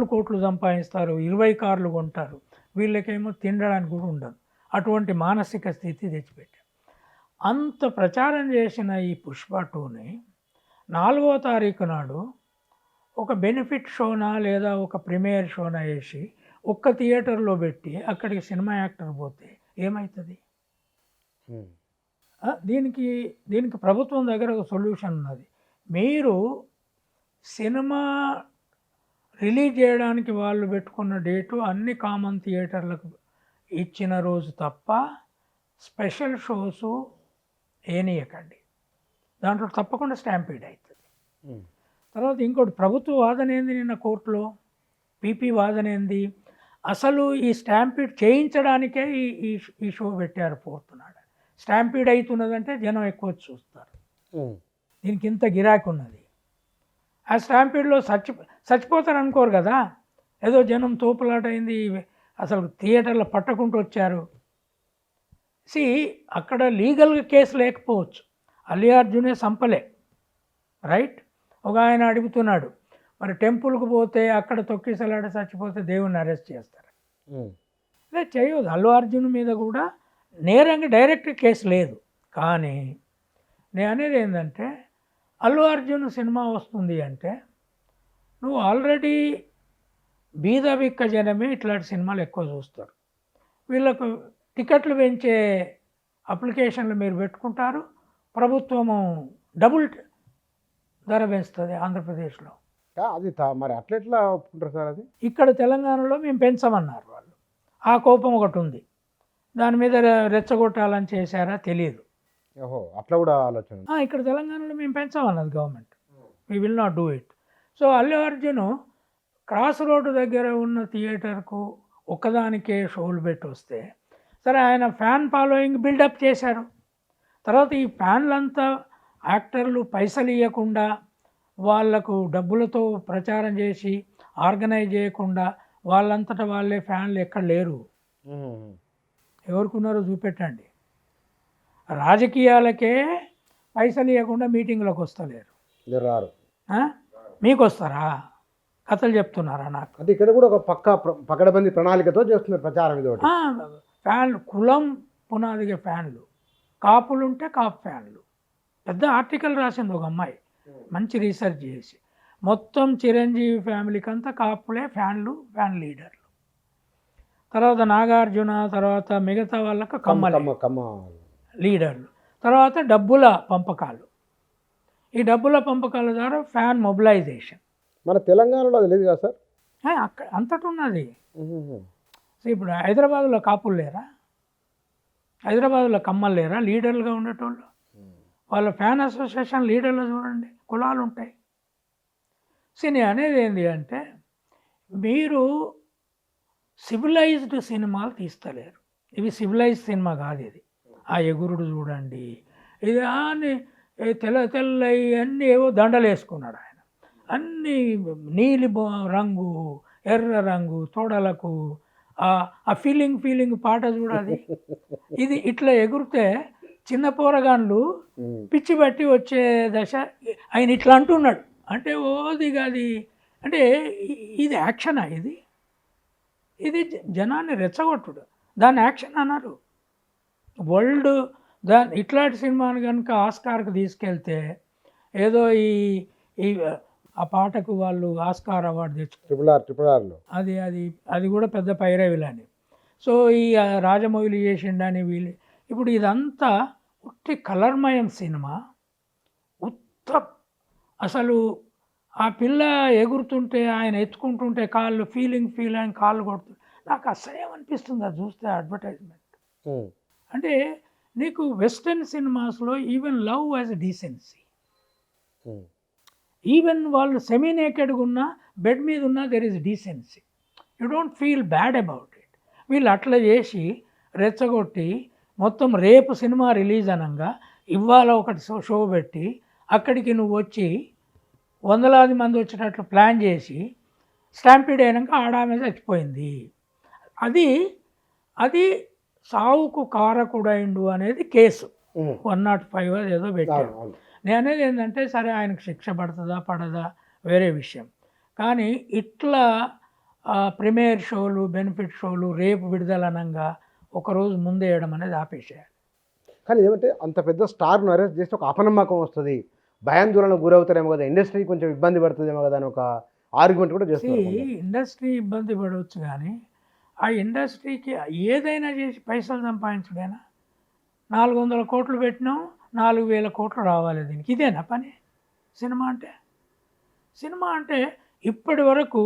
కోట్లు సంపాదిస్తారు, 20 కార్లు కొంటారు. వీళ్ళకేమో తినడానికి కూడా ఉండదు. అటువంటి మానసిక స్థితి తెచ్చిపెట్టారు. అంత ప్రచారం చేసిన ఈ పుష్ప 2ని 4వ తారీఖు నాడు ఒక బెనిఫిట్ షోనా లేదా ఒక ప్రీమియర్ షోనా వేసి ఒక్క థియేటర్లో పెట్టి అక్కడికి సినిమా యాక్టర్ పోతే ఏమవుతుంది? దీనికి ప్రభుత్వం దగ్గర ఒక సొల్యూషన్ ఉన్నది. మీరు సినిమా రిలీజ్ చేయడానికి వాళ్ళు పెట్టుకున్న డేటు అన్ని కామన్ థియేటర్లకు ఇచ్చిన రోజు తప్ప స్పెషల్ షోసు ఏనియకండి. దాంట్లో తప్పకుండా స్టాంపీడ్ అవుతుంది. తర్వాత ఇంకోటి ప్రభుత్వ వాదన ఏంది, నిన్న కోర్టులో పీపీ వాదన ఏంది, అసలు ఈ స్టాంపీడ్ చేయించడానికే ఈ షో పెట్టారు 4th నాడు. స్టాంపీడ్ అవుతున్నదంటే జనం ఎక్కువ చూస్తారు. దీనికి ఇంత గిరాకీ ఉన్నది. ఆ స్టాంపీడ్లో చచ్చిపోతారు అనుకోరు కదా, ఏదో జనం తోపులాట అయింది, అసలు థియేటర్లో పట్టకుంటూ వచ్చారు. అక్కడ లీగల్గా కేసు లేకపోవచ్చు, అల్లు అర్జునే సంపలే, రైట్? ఒక ఆయన అడుగుతున్నాడు, మరి టెంపుల్కి పోతే అక్కడ తొక్కిసలాట చచ్చిపోతే దేవుణ్ణి అరెస్ట్ చేస్తారు. అదే చేయదు. అల్లు అర్జున్ మీద కూడా నేరంగా డైరెక్ట్ కేసు లేదు. కానీ నేను అనేది ఏంటంటే, అల్లు అర్జున్ సినిమా వస్తుంది అంటే నువ్వు ఆల్రెడీ బీద బిక్క జనమే ఇట్లాంటి సినిమాలు ఎక్కువ చూస్తారు. వీళ్ళకు టికెట్లు పెంచే అప్లికేషన్లు మీరు పెట్టుకుంటారు, ప్రభుత్వము డబుల్ ధర పెంచుతుంది ఆంధ్రప్రదేశ్లో. అది మరి అట్లెట్లా ఒప్పుకుంటారు సార్? అది ఇక్కడ తెలంగాణలో మేము పెంచమన్నారు వాళ్ళు. ఆ కోపం ఒకటి ఉంది, దాని మీద రెచ్చగొట్టాలని చేశారా తెలియదు. ఓహో, అట్లా కూడా ఆలోచన. ఇక్కడ తెలంగాణలో మేము పెంచామన్నది government, we will not do it. So Allu Arjun cross road దగ్గర ఉన్న థియేటర్కు ఒక్కదానికే షోలు పెట్టి వస్తే, సరే ఆయన ఫ్యాన్ ఫాలోయింగ్ బిల్డప్ చేశారు. తర్వాత ఈ ఫ్యాన్లంతా యాక్టర్లు పైసలు ఇవ్వకుండా వాళ్లకు డబ్బులతో ప్రచారం చేసి ఆర్గనైజ్ చేయకుండా వాళ్ళంతటా వాళ్ళే ఫ్యాన్లు ఎక్కడ లేరు. ఎవరికున్నారో చూపెట్టండి. రాజకీయాలకే పైసలు ఇవ్వకుండా మీటింగ్లకు వస్తలేరు, రారు. మీకు వస్తారా? కథలు చెప్తున్నారా నాకు? అంటే ఇక్కడ కూడా ఒక పకడ్బందీ ప్రణాళికతో చేస్తున్నారు ప్రచారం. ఇది ఫ్యాన్లు కులం పునాదిగా ఫ్యాన్లు, కాపులుంటే కాపు ఫ్యాన్లు. పెద్ద ఆర్టికల్ రాసింది ఒక అమ్మాయి, మంచి రీసెర్చ్ చేసి. మొత్తం చిరంజీవి ఫ్యామిలీకి అంతా కాపులే ఫ్యాన్లు, ఫ్యాన్ లీడర్లు. తర్వాత నాగార్జున, తర్వాత మిగతా వాళ్ళకు కమ్మ లీడర్లు. తర్వాత డబ్బుల పంపకాలు. ఈ డబ్బుల పంపకాల ద్వారా ఫ్యాన్ మొబిలైజేషన్. మన తెలంగాణలో అది లేదు కదా సార్? అక్కడ అంతటి ఉన్నది. ఇప్పుడు హైదరాబాద్లో కాపులు లేరా? హైదరాబాద్లో కమ్మలు లేరా లీడర్లుగా ఉండేటోళ్ళు? వాళ్ళ ఫ్యాన్ అసోసియేషన్ లీడర్లు చూడండి, కులాలు ఉంటాయి. నేను అనేది ఏంటి అంటే, మీరు సివిలైజ్డ్ సినిమాలు తీస్తలేరు. ఇవి సివిలైజ్డ్ సినిమా కాదు. ఇది ఆ ఎగురుడు చూడండి, ఇది అన్ని తెల్లయి అన్నీ ఏవో దండలు వేసుకున్నాడు ఆయన, అన్నీ నీలి రంగు, ఎర్ర రంగు తోడలకు, ఆ ఫీలింగ్ పాట చూడాలి. ఇది ఇట్లా ఎగురితే చిన్న పోరగాన్లు పిచ్చి బట్టి వచ్చే దశ. ఆయన ఇట్లా అంటున్నాడు అంటే ఓది కాదు. అంటే ఇది యాక్షనా? ఇది జనాన్ని రెచ్చగొట్టుడు, దాన్ని యాక్షన్ అన్నారు. వరల్డ్ ఇట్లాంటి సినిమాను కనుక ఆస్కార్కి తీసుకెళ్తే ఏదో ఈ ఈ ఆ పాటకు వాళ్ళు ఆస్కార్ అవార్డు తెచ్చుకున్నారు. ట్రిపుల్ ఆర్లో అది అది అది కూడా పెద్ద పైరవిలని. సో ఈ రాజమౌళి చేసిండని వీళ్ళు ఇప్పుడు ఇదంతా ఉట్టి కలర్మయం సినిమా. ఉత్త అసలు ఆ పిల్ల ఎగురుతుంటే ఆయన ఎత్తుకుంటుంటే కాళ్ళు ఫీల్ అని కాళ్ళు కొడుతుంటే నాకు అసహ్యం అనిపిస్తుంది అది చూస్తే అడ్వర్టైజ్మెంట్. అంటే నీకు వెస్టర్న్ సినిమాస్లో even love as decency, even వాళ్ళు సెమీ నేకెడ్గా ఉన్నా బెడ్ మీద ఉన్నా there is decency, you don't feel bad about it. వీళ్ళు అట్లా చేసి రెచ్చగొట్టి మొత్తం రేపు సినిమా రిలీజ్ అనగా ఇవాళ ఒకటి షో పెట్టి అక్కడికి నువ్వు వచ్చి వందలాది మంది వచ్చేటట్లు ప్లాన్ చేసి స్టాంపీడ్ అయినాక ఆడామె చచ్చిపోయింది. అది అది సావుకు కారకుడైండు అనేది కేసు 105 అది ఏదో పెట్టారు. నేను అనేది ఏంటంటే సరే ఆయనకు శిక్ష పడుతుందా పడదా వేరే విషయం, కానీ ఇట్లా ప్రీమియర్ షోలు బెనిఫిట్ షోలు రేపు విడుదలనంగా ఒకరోజు ముందు వేయడం అనేది ఆపేసేయాలి. కానీ ఏమంటే అంత పెద్ద స్టార్ను అరెస్ట్ చేస్తే ఒక అపనమ్మకం వస్తుంది, భయాందోళనకు గురవుతారేమో కదా, ఇండస్ట్రీ కొంచెం ఇబ్బంది పడుతుందేమో కదా అని ఒక ఆర్గ్యుమెంట్ కూడా చేస్తారు. ఇండస్ట్రీ ఇబ్బంది పడవచ్చు, కానీ ఆ ఇండస్ట్రీకి ఏదైనా చేసి పైసలు సంపాదించడేనా. 400 కోట్లు పెట్టినాం, 4000 కోట్లు రావాలి దీనికి, ఇదేనా పని? సినిమా అంటే ఇప్పటి వరకు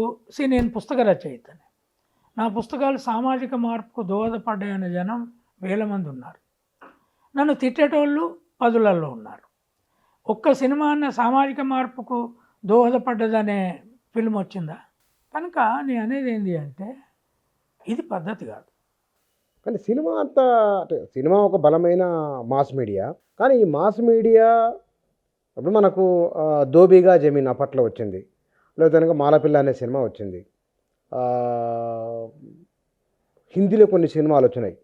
నేను పుస్తక రచయితని, నా పుస్తకాలు సామాజిక మార్పుకు దోహదపడ్డాయనే జనం 1000 మంది ఉన్నారు, నన్ను తిట్టేటోళ్ళు 10లలో ఉన్నారు. ఒక్క సినిమా అన్న సామాజిక మార్పుకు దోహదపడ్డదనే ఫిల్మ్ వచ్చిందా? కనుక నేను అనేది ఏంటి అంటే ఇది పద్ధతి కాదు. కానీ సినిమా అంతా అంటే సినిమా ఒక బలమైన మాస్ మీడియా, కానీ ఈ మాస్ మీడియా ఇప్పుడు మనకు దోబిగా జమీన్ అప్పట్లో వచ్చింది, లేదా మాలపిల్ల అనే సినిమా వచ్చింది, హిందీలో కొన్ని సినిమాలు వచ్చినాయి,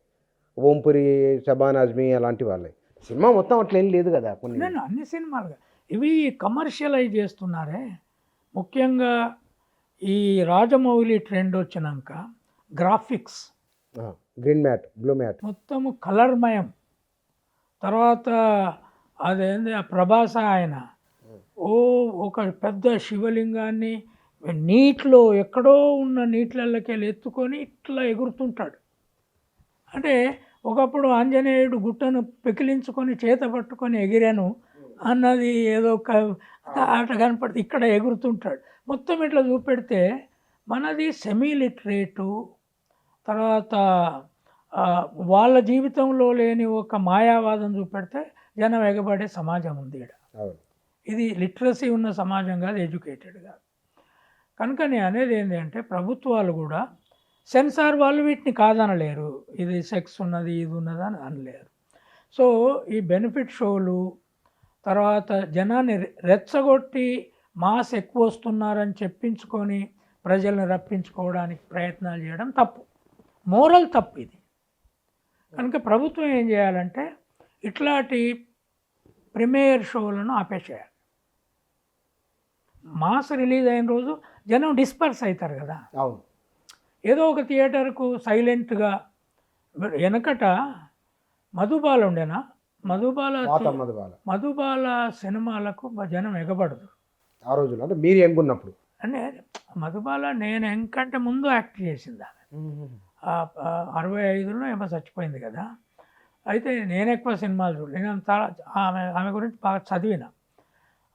ఓంపురి, షబాన్ ఆజ్మీ అలాంటి వాళ్ళే. సినిమా మొత్తం అట్లా ఏం లేదు కదా. కొన్ని అన్ని సినిమాలుగా ఇవి కమర్షియలైజ్ చేస్తున్నారే. ముఖ్యంగా ఈ రాజమౌళి ట్రెండ్ వచ్చినాక graphics, green mat, blue mat, మొత్తము కలర్మయం. తర్వాత అదేంది ఆ ప్రభాస, ఆయన ఒక పెద్ద శివలింగాన్ని నీటిలో ఎక్కడో ఉన్న నీటిలకి వెళ్ళి ఎత్తుకొని ఇట్లా ఎగురుతుంటాడు. అంటే ఒకప్పుడు ఆంజనేయుడు గుట్టను పెకిలించుకొని చేత పట్టుకొని ఎగిరాను అన్నది ఏదో ఒక ఆట కనపడితే ఇక్కడ ఎగురుతుంటాడు. మొత్తం ఇట్లా చూపెడితే మనది సెమీ లిటరేటు, తర్వాత వాళ్ళ జీవితంలో లేని ఒక మాయావాదం చూపెడితే జనం ఎగబడే సమాజం ఉంది ఇక్కడ. ఇది లిటరసీ ఉన్న సమాజం కాదు, ఎడ్యుకేటెడ్ కాదు. కనుక నేను అనేది ఏంటి అంటే ప్రభుత్వాలు కూడా సెన్సార్ వాళ్ళు వీటిని కాదనలేరు, ఇది సెక్స్ ఉన్నది ఇది ఉన్నది అని అనలేరు. సో ఈ బెనిఫిట్ షోలు తర్వాత జనాన్ని రెచ్చగొట్టి మాస్ ఎక్కువ వస్తున్నారని చెప్పించుకొని ప్రజల్ని రప్పించుకోవడానికి ప్రయత్నాలు చేయడం తప్పు, మోరల్ తప్పు ఇది. కనుక ప్రభుత్వం ఏం చేయాలంటే ఇట్లాంటి ప్రీమియర్ షోలను ఆపేసేయాలి. మాస్ రిలీజ్ అయిన రోజు జనం డిస్పర్స్ అవుతారు కదా. అవును, ఏదో ఒక థియేటర్కు సైలెంట్గా. వెనకట మధుబాల ఉండేనా, మధుబాల సినిమాలకు జనం ఎగబడదు ఆ రోజుల్లో. అంటే మీరు ఎంగున్నప్పుడు అంటే మధుబాల నేను ఎంకంటే ముందు యాక్ట్ చేసింది ఆమె. 65లో ఏమో చచ్చిపోయింది కదా. అయితే నేను ఎక్కువ సినిమాలు చూడలేదు, నేను ఆమె గురించి బాగా చదివిన.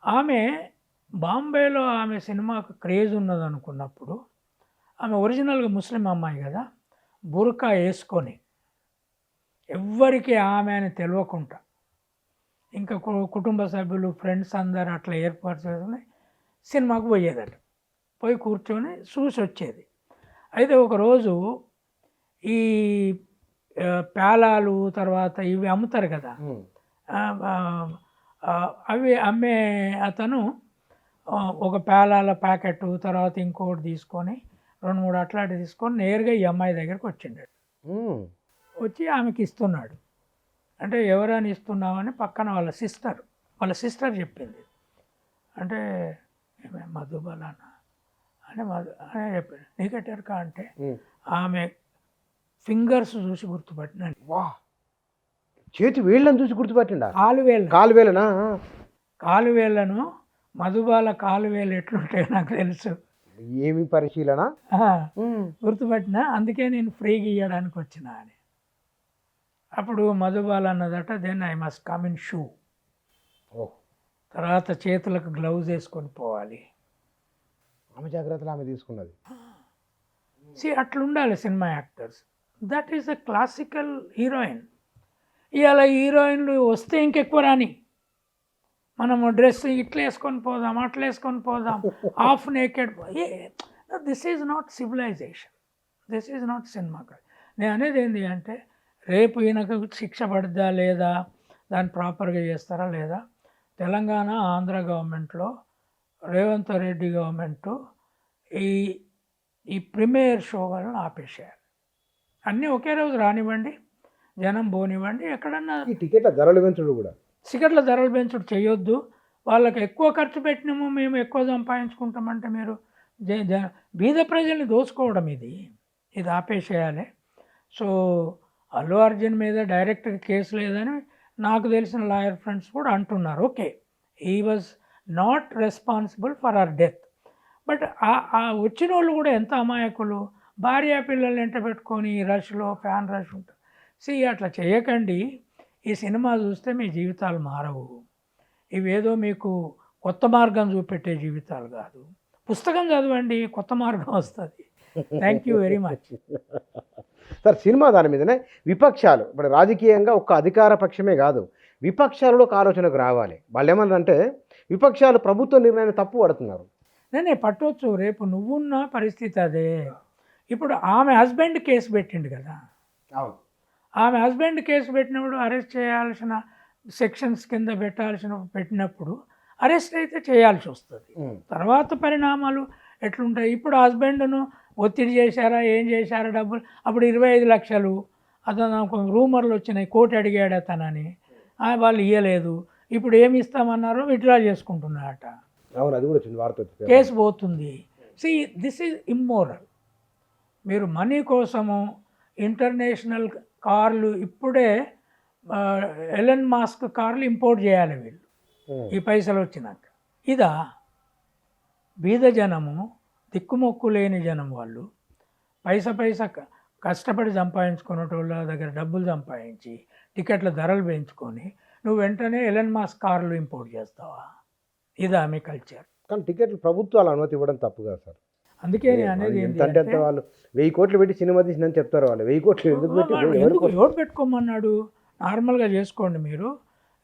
ఆమె బాంబేలో ఆమె సినిమాకు క్రేజ్ ఉన్నదనుకున్నప్పుడు, ఆమె ఒరిజినల్గా ముస్లిం అమ్మాయి కదా, బుర్కా వేసుకొని ఎవ్వరికి ఆమె అని తెలియకుండా ఇంకా కుటుంబ సభ్యులు ఫ్రెండ్స్ అందరు అట్లా ఏర్పాటు చేసుకుని సినిమాకు పోయేదట. పోయి కూర్చొని చూసి వచ్చేది. అయితే ఒకరోజు ఈ పేలాలు తర్వాత ఇవి అమ్ముతారు కదా, అవి అమ్మే అతను ఒక పేలాల ప్యాకెట్ తర్వాత ఇంకోటి తీసుకొని 2-3 అట్లాంటివి తీసుకొని నేరుగా ఈ అమ్మాయి దగ్గరికి వచ్చిండాడు. వచ్చి ఆమెకి ఇస్తున్నాడు. అంటే ఎవరైనా ఇస్తున్నామని పక్కన వాళ్ళ సిస్టర్ చెప్పింది. అంటే మధుబాలనా అని అని చెప్పాడు. నీకెట్టరుకా అంటే ఆమె ఫింగర్స్ చూసి గుర్తుపట్టినాను. వా, చేతి వేళ్ళని చూసి గుర్తుపట్టిండా? కాలువేళ్ళు కాలువేలనా? కాలువేళ్ళను మధుబాల కాలువేలు ఎట్లుంటాయో నాకు తెలుసు. ఏమి పరిశీలన? ఆ, ఉమ్. గుర్తుపట్టినా, అందుకే నేను ఫ్రీగా ఇవ్వడానికి వచ్చిన అని. అప్పుడు మధుబాల అన్నదట, then I must come in shoe, oh, తర్వాత చేతులకు గ్లౌజ్ వేసుకొని పోవాలి. ఆమె జాగ్రత్తలు ఆమె తీసుకున్నది. అట్లుండాలి cinema actors. That is a classical heroine. ఇవాళ హీరోయిన్లు వస్తే ఇంకెక్కువ రాని, మనము డ్రెస్ ఇట్లా వేసుకొని పోదాం, అట్లా వేసుకొని పోదాం, half naked. This is not civilisation, this is not cinema. నేను అనేది ఏంటి అంటే, రేపు ఈయనకు శిక్ష పడుద్దా లేదా, దాన్ని ప్రాపర్గా చేస్తారా లేదా. తెలంగాణ ఆంధ్ర గవర్నమెంట్లో రేవంత్ రెడ్డి గవర్నమెంటు ఈ ఈ ప్రీమియర్ షో వలన ఆపేసేయాలి. అన్నీ ఒకే రోజు రానివ్వండి, జనం పోనివ్వండి. ఎక్కడన్నా ఈ టికెట్ల ధరలు పెంచుడు కూడా, టికెట్ల ధరలు పెంచుడు చేయొద్దు. వాళ్ళకి ఎక్కువ ఖర్చు పెట్టినాము, మేము ఎక్కువ సంపాదించుకుంటామంటే మీరు బీద ప్రజల్ని దోచుకోవడం ఇది ఆపేసేయాలి. సో అల్లు అర్జున్ మీద డైరెక్ట్గా కేసు లేదని నాకు తెలిసిన లాయర్ ఫ్రెండ్స్ కూడా అంటున్నారు. Okay, he was not responsible for our death. But ఆ వచ్చిన వాళ్ళు కూడా ఎంత అమాయకులు, భార్య పిల్లల్ని ఎంట పెట్టుకొని రష్లో ఫ్యాన్ రష్ ఉంటారు. అట్లా చేయకండి. ఈ సినిమా చూస్తే మీ జీవితాలు మారవు. ఇవేదో మీకు కొత్త మార్గం చూపెట్టే జీవితాలు కాదు. పుస్తకం చదవండి, కొత్త మార్గం వస్తుంది. Thank you very much. Sir cinema దాని మీదనే విపక్షాలు, ఇప్పుడు రాజకీయంగా ఒక్క అధికార పక్షమే కాదు, విపక్షాలలో ఒక ఆలోచనకు రావాలి. వాళ్ళు ఏమన్నారంటే విపక్షాలు ప్రభుత్వ నిర్ణయాన్ని తప్పు పడుతున్నారు. నేనే పట్టవచ్చు, రేపు నువ్వున్న పరిస్థితి అదే. ఇప్పుడు ఆమె హస్బెండ్ కేసు పెట్టిండు కదా, అవును, ఆమె హస్బెండ్ కేసు పెట్టినప్పుడు అరెస్ట్ చేయాల్సిన సెక్షన్స్ కింద పెట్టినప్పుడు అరెస్ట్ అయితే చేయాల్సి వస్తుంది. తర్వాత పరిణామాలు ఎట్లుంటాయి. ఇప్పుడు హస్బెండ్ను ఒత్తిడి చేశారా, ఏం చేశారా, డబ్బులు అప్పుడు 25 లక్షలు అతను రూమర్లు వచ్చినాయి, కోటి అడిగాడు అతనని, వాళ్ళు ఇవ్వలేదు. ఇప్పుడు ఏమి ఇస్తామన్నారో విత్డ్రా చేసుకుంటున్నారట. అవును, అది కూడా వచ్చింది వార్త, కేసు పోతుంది. This is immoral. మీరు మనీ కోసము ఇంటర్నేషనల్ కార్లు, ఇప్పుడే ఎలన్ మాస్క్ కార్లు ఇంపోర్ట్ చేయాలి వీళ్ళు ఈ పైసలు వచ్చినాక. ఇదా బీద జనము, దిక్కుమొక్కు లేని జనం, వాళ్ళు పైసా కష్టపడి సంపాదించుకునేటోళ్ళ దగ్గర డబ్బులు సంపాదించి టికెట్ల ధరలు పెంచుకొని నువ్వు వెంటనే ఎలన్ మాస్క్ కార్లు ఇంపోర్ట్ చేస్తావా? ఇదా మీ కల్చర్? కానీ టికెట్లు ప్రభుత్వాలు అనుమతి ఇవ్వడం తప్పు కదా సార్. అందుకే నేను అనేది ఏంటంటే అంత వాళ్ళు 1000 కోట్లు పెట్టి సినిమా తీసిందని చెప్తారు. వాళ్ళు 1000 కోట్లు ఎందుకు పెట్టి, ఎవరు పెట్టుకోమన్నాడు? నార్మల్గా చేసుకోండి మీరు.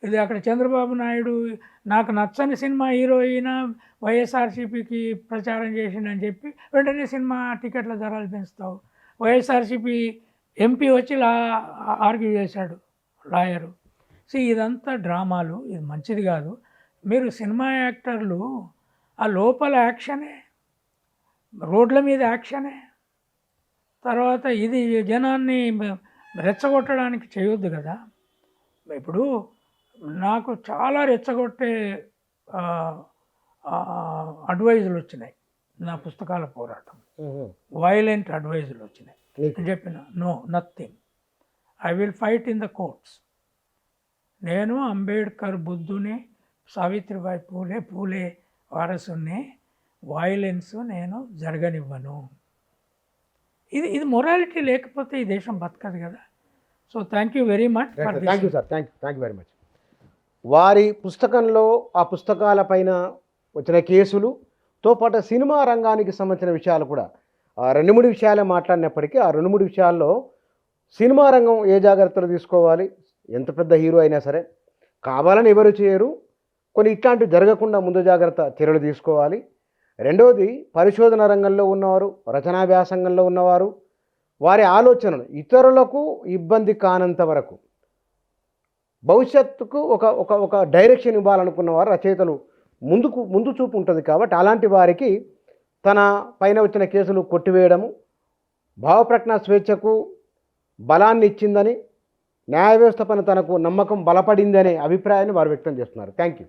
ఇది అక్కడ చంద్రబాబు నాయుడు నాకు నచ్చని సినిమా హీరోయిన్ వైఎస్ఆర్సీపీకి ప్రచారం చేసిండని చెప్పి వెంటనే సినిమా టికెట్ల ధరలు పెంచుతావు. వైఎస్ఆర్సీపీ ఎంపీ వచ్చి ఆర్గ్యూ చేశాడు లాయరు. ఇదంతా డ్రామాలు, ఇది మంచిది కాదు. మీరు సినిమా యాక్టర్లు ఆ లోపల యాక్షనే, రోడ్ల మీద యాక్షనే, తర్వాత ఇది జనాన్ని రెచ్చగొట్టడానికి చేయొద్దు కదా. ఇప్పుడు నాకు చాలా రెచ్చగొట్టే అడ్వైజులు వచ్చినాయి నా పుస్తకాల పోరాటం, వైలెంట్ అడ్వైజులు వచ్చినాయి. నేను చెప్పిన no, nothing, I will fight in the courts. నేను అంబేద్కర్, బుద్ధుని, సావిత్రిబాయి పూలే వారసుని, వాయిలెన్స్ నేను జరగనివ్వను. ఇది మొరాలిటీ లేకపోతే ఈ దేశం బతకదు కదా. So thank you very much. Thank you sir, thank you very much. వారి పుస్తకంలో ఆ పుస్తకాలపైన వచ్చిన కేసులుతో పాటు సినిమా రంగానికి సంబంధించిన విషయాలు కూడా 2-3 విషయాలే మాట్లాడినప్పటికీ ఆ 2-3 విషయాల్లో సినిమా రంగం ఏ జాగ్రత్తలు తీసుకోవాలి, ఎంత పెద్ద హీరో అయినా సరే కావాలని ఎవరు చేయరు, కొన్ని ఇట్లాంటివి జరగకుండా ముందు జాగ్రత్త చర్యలు తీసుకోవాలి. రెండవది, పరిశోధన రంగంలో ఉన్నవారు, రచనా వ్యాసంగంలో ఉన్నవారు, వారి ఆలోచనలు ఇతరులకు ఇబ్బంది కానంత వరకు భవిష్యత్తుకు ఒక డైరెక్షన్ ఇవ్వాలనుకున్న వారు రచయితలు ముందు చూపు ఉంటుంది. కాబట్టి అలాంటి వారికి తన పైన వచ్చిన కేసులు కొట్టివేయడము భావప్రకటన స్వేచ్ఛకు బలాన్ని ఇచ్చిందని, న్యాయ వ్యవస్థ పైన తనకు నమ్మకం బలపడిందనే అభిప్రాయాన్ని వారు వ్యక్తం చేస్తున్నారు. Thank you.